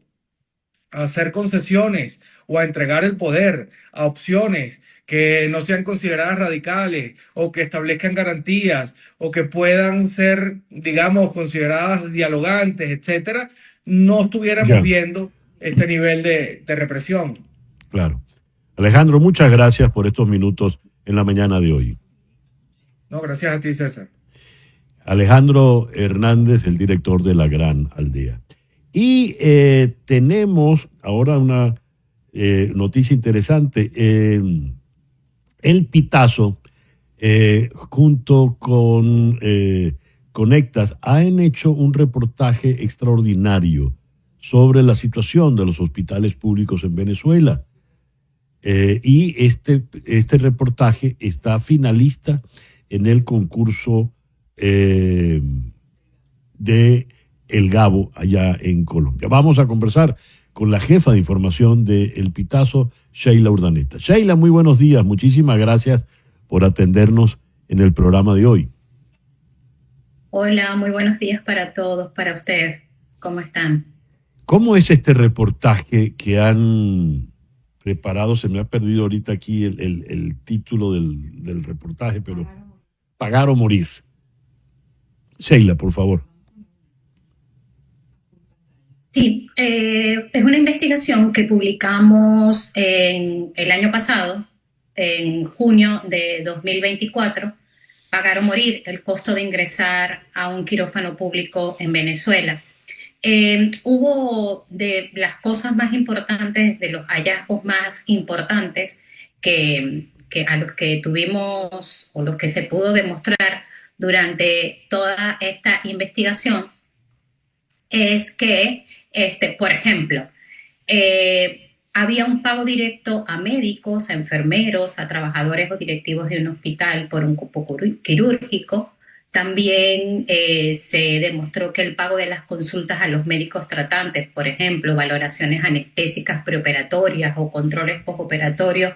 a hacer concesiones o a entregar el poder a opciones que no sean consideradas radicales o que establezcan garantías o que puedan ser, digamos, consideradas dialogantes, etcétera, no estuviéramos viendo este nivel de represión. Claro. Alejandro, muchas gracias por estos minutos en la mañana de hoy. No, gracias a ti, César. Alejandro Hernández, el director de La Gran Aldea. Y tenemos ahora una noticia interesante. El Pitazo, junto con Conectas, han hecho un reportaje extraordinario sobre la situación de los hospitales públicos en Venezuela. Y este reportaje está finalista en el concurso de El Gabo allá en Colombia. Vamos a conversar con la jefa de información de El Pitazo, Sheila Urdaneta. Sheila, muy buenos días. Muchísimas gracias por atendernos en el programa de hoy. Hola, muy buenos días para todos, para ustedes. ¿Cómo están? ¿Cómo es este reportaje que han preparado? Se me ha perdido ahorita aquí el título del reportaje, pero Pagar o Morir. Sheila, por favor. Sí, es una investigación que publicamos el año pasado, en junio de 2024, Pagar o Morir, el costo de ingresar a un quirófano público en Venezuela. Hubo de las cosas más importantes, de los hallazgos más importantes que a los que tuvimos o los que se pudo demostrar durante toda esta investigación, es que, por ejemplo, había un pago directo a médicos, a enfermeros, a trabajadores o directivos de un hospital por un cupo quirúrgico. También se demostró que el pago de las consultas a los médicos tratantes, por ejemplo, valoraciones anestésicas preoperatorias o controles postoperatorios,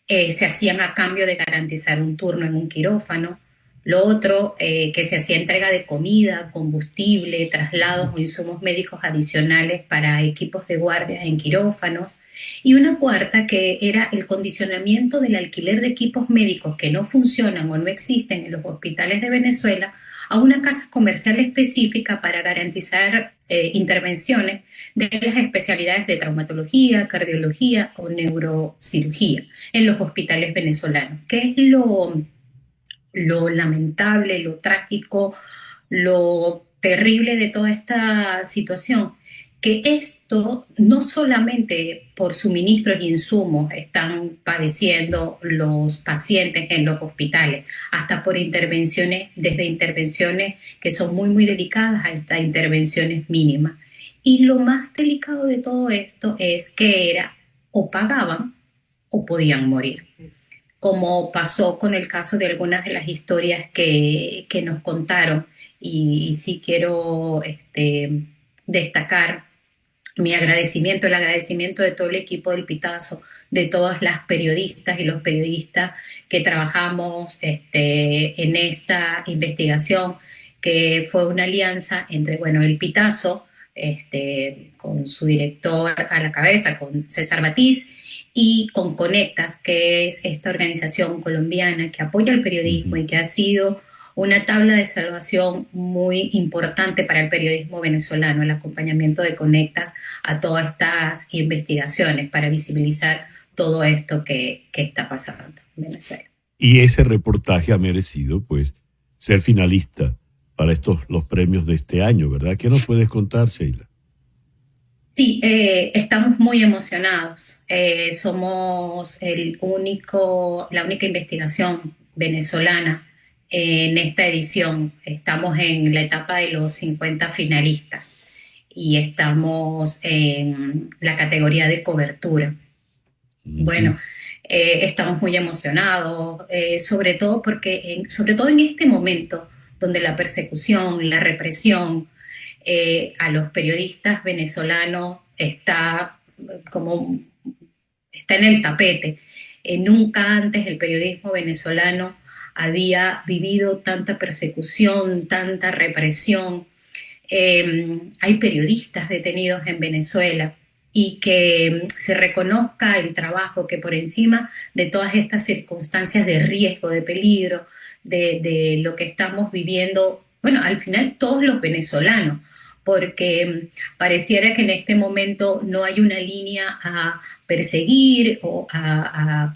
se hacían a cambio de garantizar un turno en un quirófano. Lo otro, que se hacía entrega de comida, combustible, traslados o insumos médicos adicionales para equipos de guardia en quirófanos. Y una cuarta, que era el condicionamiento del alquiler de equipos médicos que no funcionan o no existen en los hospitales de Venezuela a una casa comercial específica para garantizar intervenciones de las especialidades de traumatología, cardiología o neurocirugía en los hospitales venezolanos. ¿Qué es lo lamentable, lo trágico, lo terrible de toda esta situación? Que esto no solamente por suministros e insumos están padeciendo los pacientes en los hospitales, hasta por intervenciones, desde intervenciones que son muy, muy delicadas hasta intervenciones mínimas. Y lo más delicado de todo esto es que era o pagaban o podían morir, como pasó con el caso de algunas de las historias que nos contaron. Y sí quiero destacar mi agradecimiento, el agradecimiento de todo el equipo del Pitazo, de todas las periodistas y los periodistas que trabajamos en esta investigación, que fue una alianza entre, el Pitazo, con su director a la cabeza, con César Batiz, y con Conectas, que es esta organización colombiana que apoya el periodismo y que ha sido una tabla de salvación muy importante para el periodismo venezolano, el acompañamiento de Conectas a todas estas investigaciones para visibilizar todo esto que está pasando en Venezuela. Y ese reportaje ha merecido, pues, ser finalista para los premios de este año, ¿verdad? ¿Qué nos puedes contar, Sheila? Sí, estamos muy emocionados. Somos la única investigación venezolana en esta edición. Estamos en la etapa de los 50 finalistas y estamos en la categoría de cobertura. Bueno, estamos muy emocionados, sobre todo en este momento donde la persecución, la represión a los periodistas venezolanos está en el tapete. Nunca antes el periodismo venezolano había vivido tanta persecución, tanta represión. Hay periodistas detenidos en Venezuela, y que se reconozca el trabajo que por encima de todas estas circunstancias de riesgo, de peligro, de lo que estamos viviendo, al final todos los venezolanos, porque pareciera que en este momento no hay una línea a perseguir o a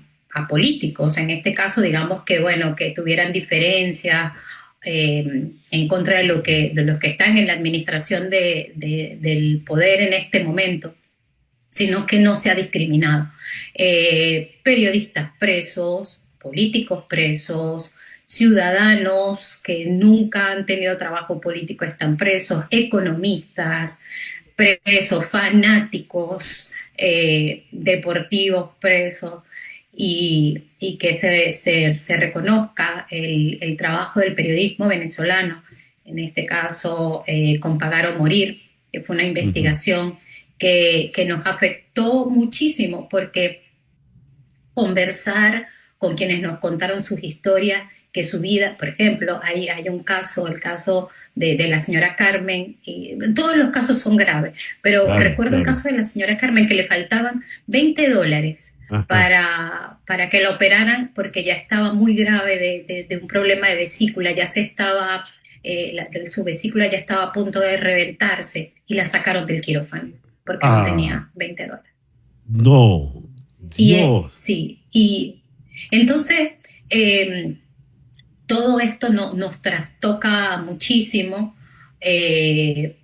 políticos, en este caso digamos que tuvieran diferencias en contra de los que están en la administración del poder en este momento, sino que no se ha discriminado. Periodistas presos, políticos presos, ciudadanos que nunca han tenido trabajo político están presos, economistas presos, fanáticos deportivos presos. y que se reconozca el trabajo del periodismo venezolano, en este caso con Pagar o Morir, que fue una investigación que nos afectó muchísimo, porque conversar con quienes nos contaron sus historias, que su vida, por ejemplo, hay un caso, el caso de la señora Carmen, y todos los casos son graves, pero recuerdo el caso de la señora Carmen, que le faltaban $20 para que la operaran, porque ya estaba muy grave de un problema de vesícula, ya se estaba, su vesícula ya estaba a punto de reventarse, y la sacaron del quirófano, porque no tenía $20. No. Sí, y entonces todo esto nos trastoca muchísimo,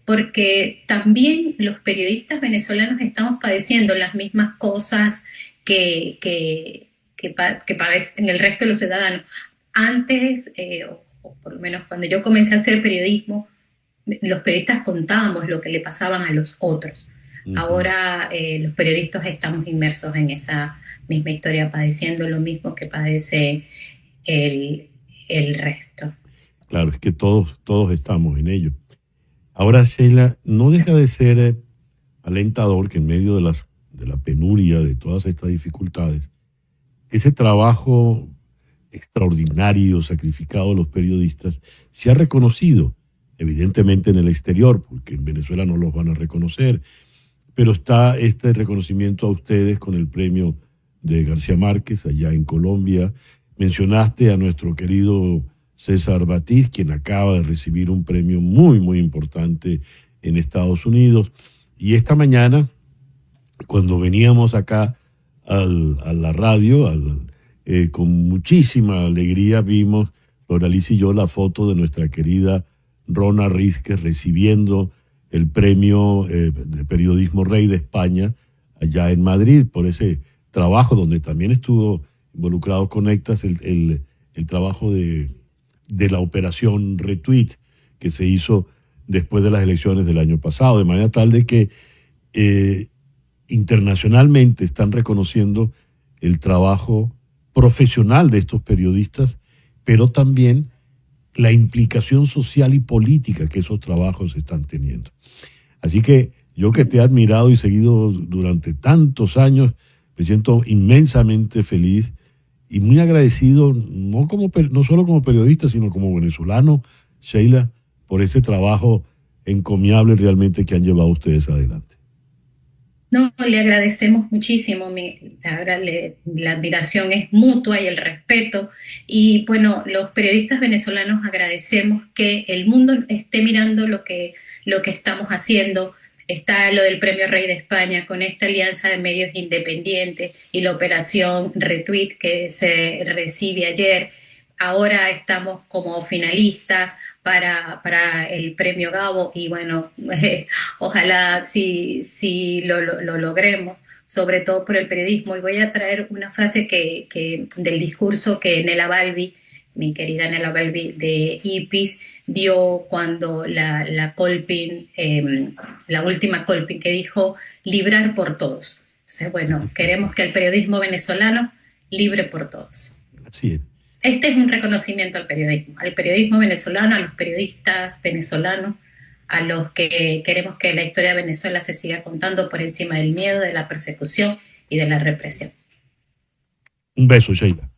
porque también los periodistas venezolanos estamos padeciendo las mismas cosas que padecen el resto de los ciudadanos. Antes, o por lo menos cuando yo comencé a hacer periodismo, los periodistas contábamos lo que le pasaban a los otros. Ahora los periodistas estamos inmersos en esa misma historia, padeciendo lo mismo que padece el resto. Claro, es que todos estamos en ello. Ahora, Sheila, no deja de ser alentador que en medio de la penuria, de todas estas dificultades, ese trabajo extraordinario, sacrificado de los periodistas, se ha reconocido, evidentemente en el exterior, porque en Venezuela no los van a reconocer, pero está este reconocimiento a ustedes con el premio de García Márquez allá en Colombia. Mencionaste a nuestro querido César Batiz, quien acaba de recibir un premio muy, muy importante en Estados Unidos. Y esta mañana, cuando veníamos acá a la radio, con muchísima alegría vimos, Floralice y yo, la foto de nuestra querida Rona Rizquez recibiendo el premio de periodismo Rey de España allá en Madrid, por ese trabajo donde también estuvo involucrado Conectas, el trabajo de la operación Retweet que se hizo después de las elecciones del año pasado, de manera tal de que internacionalmente están reconociendo el trabajo profesional de estos periodistas, pero también la implicación social y política que esos trabajos están teniendo. Así que yo, que te he admirado y seguido durante tantos años, me siento inmensamente feliz y muy agradecido, no solo como periodista, sino como venezolano, Sheila, por ese trabajo encomiable realmente que han llevado ustedes adelante. No, le agradecemos muchísimo, la admiración es mutua y el respeto, y bueno, los periodistas venezolanos agradecemos que el mundo esté mirando lo que estamos haciendo. Está lo del Premio Rey de España con esta alianza de medios independientes y la operación Retweet que se recibe ayer. Ahora estamos como finalistas para el Premio Gabo y bueno, ojalá sí lo logremos, sobre todo por el periodismo. Y voy a traer una frase que del discurso que Nela Balbi, mi querida Nela Balbi de IPIS, dio cuando la Colpin, la última Colpin, que dijo librar por todos. Entonces, bueno, queremos que el periodismo venezolano libre por todos. Así es. Este es un reconocimiento al periodismo venezolano, a los periodistas venezolanos, a los que queremos que la historia de Venezuela se siga contando por encima del miedo, de la persecución y de la represión. Un beso, Sheila.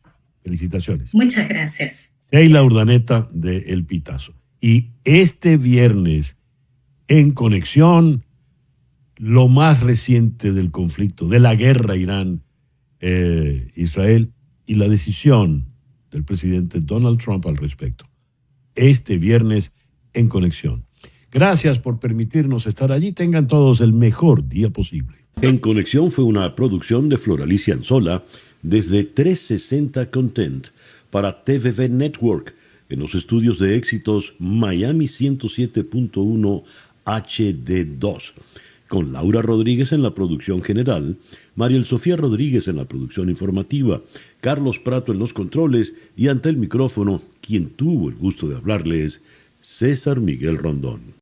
Felicitaciones. Muchas gracias. Sheila Urdaneta de El Pitazo. Y este viernes, en Conexión, lo más reciente del conflicto, de la guerra Irán-Israel y la decisión del presidente Donald Trump al respecto. Este viernes, en Conexión. Gracias por permitirnos estar allí. Tengan todos el mejor día posible. En Conexión fue una producción de Floralice Anzola desde 360 Content para TVV Network en los estudios de éxitos Miami 107.1 HD2, con Laura Rodríguez en la producción general, Mariel Sofía Rodríguez en la producción informativa, Carlos Prato en los controles y ante el micrófono, quien tuvo el gusto de hablarles, César Miguel Rondón.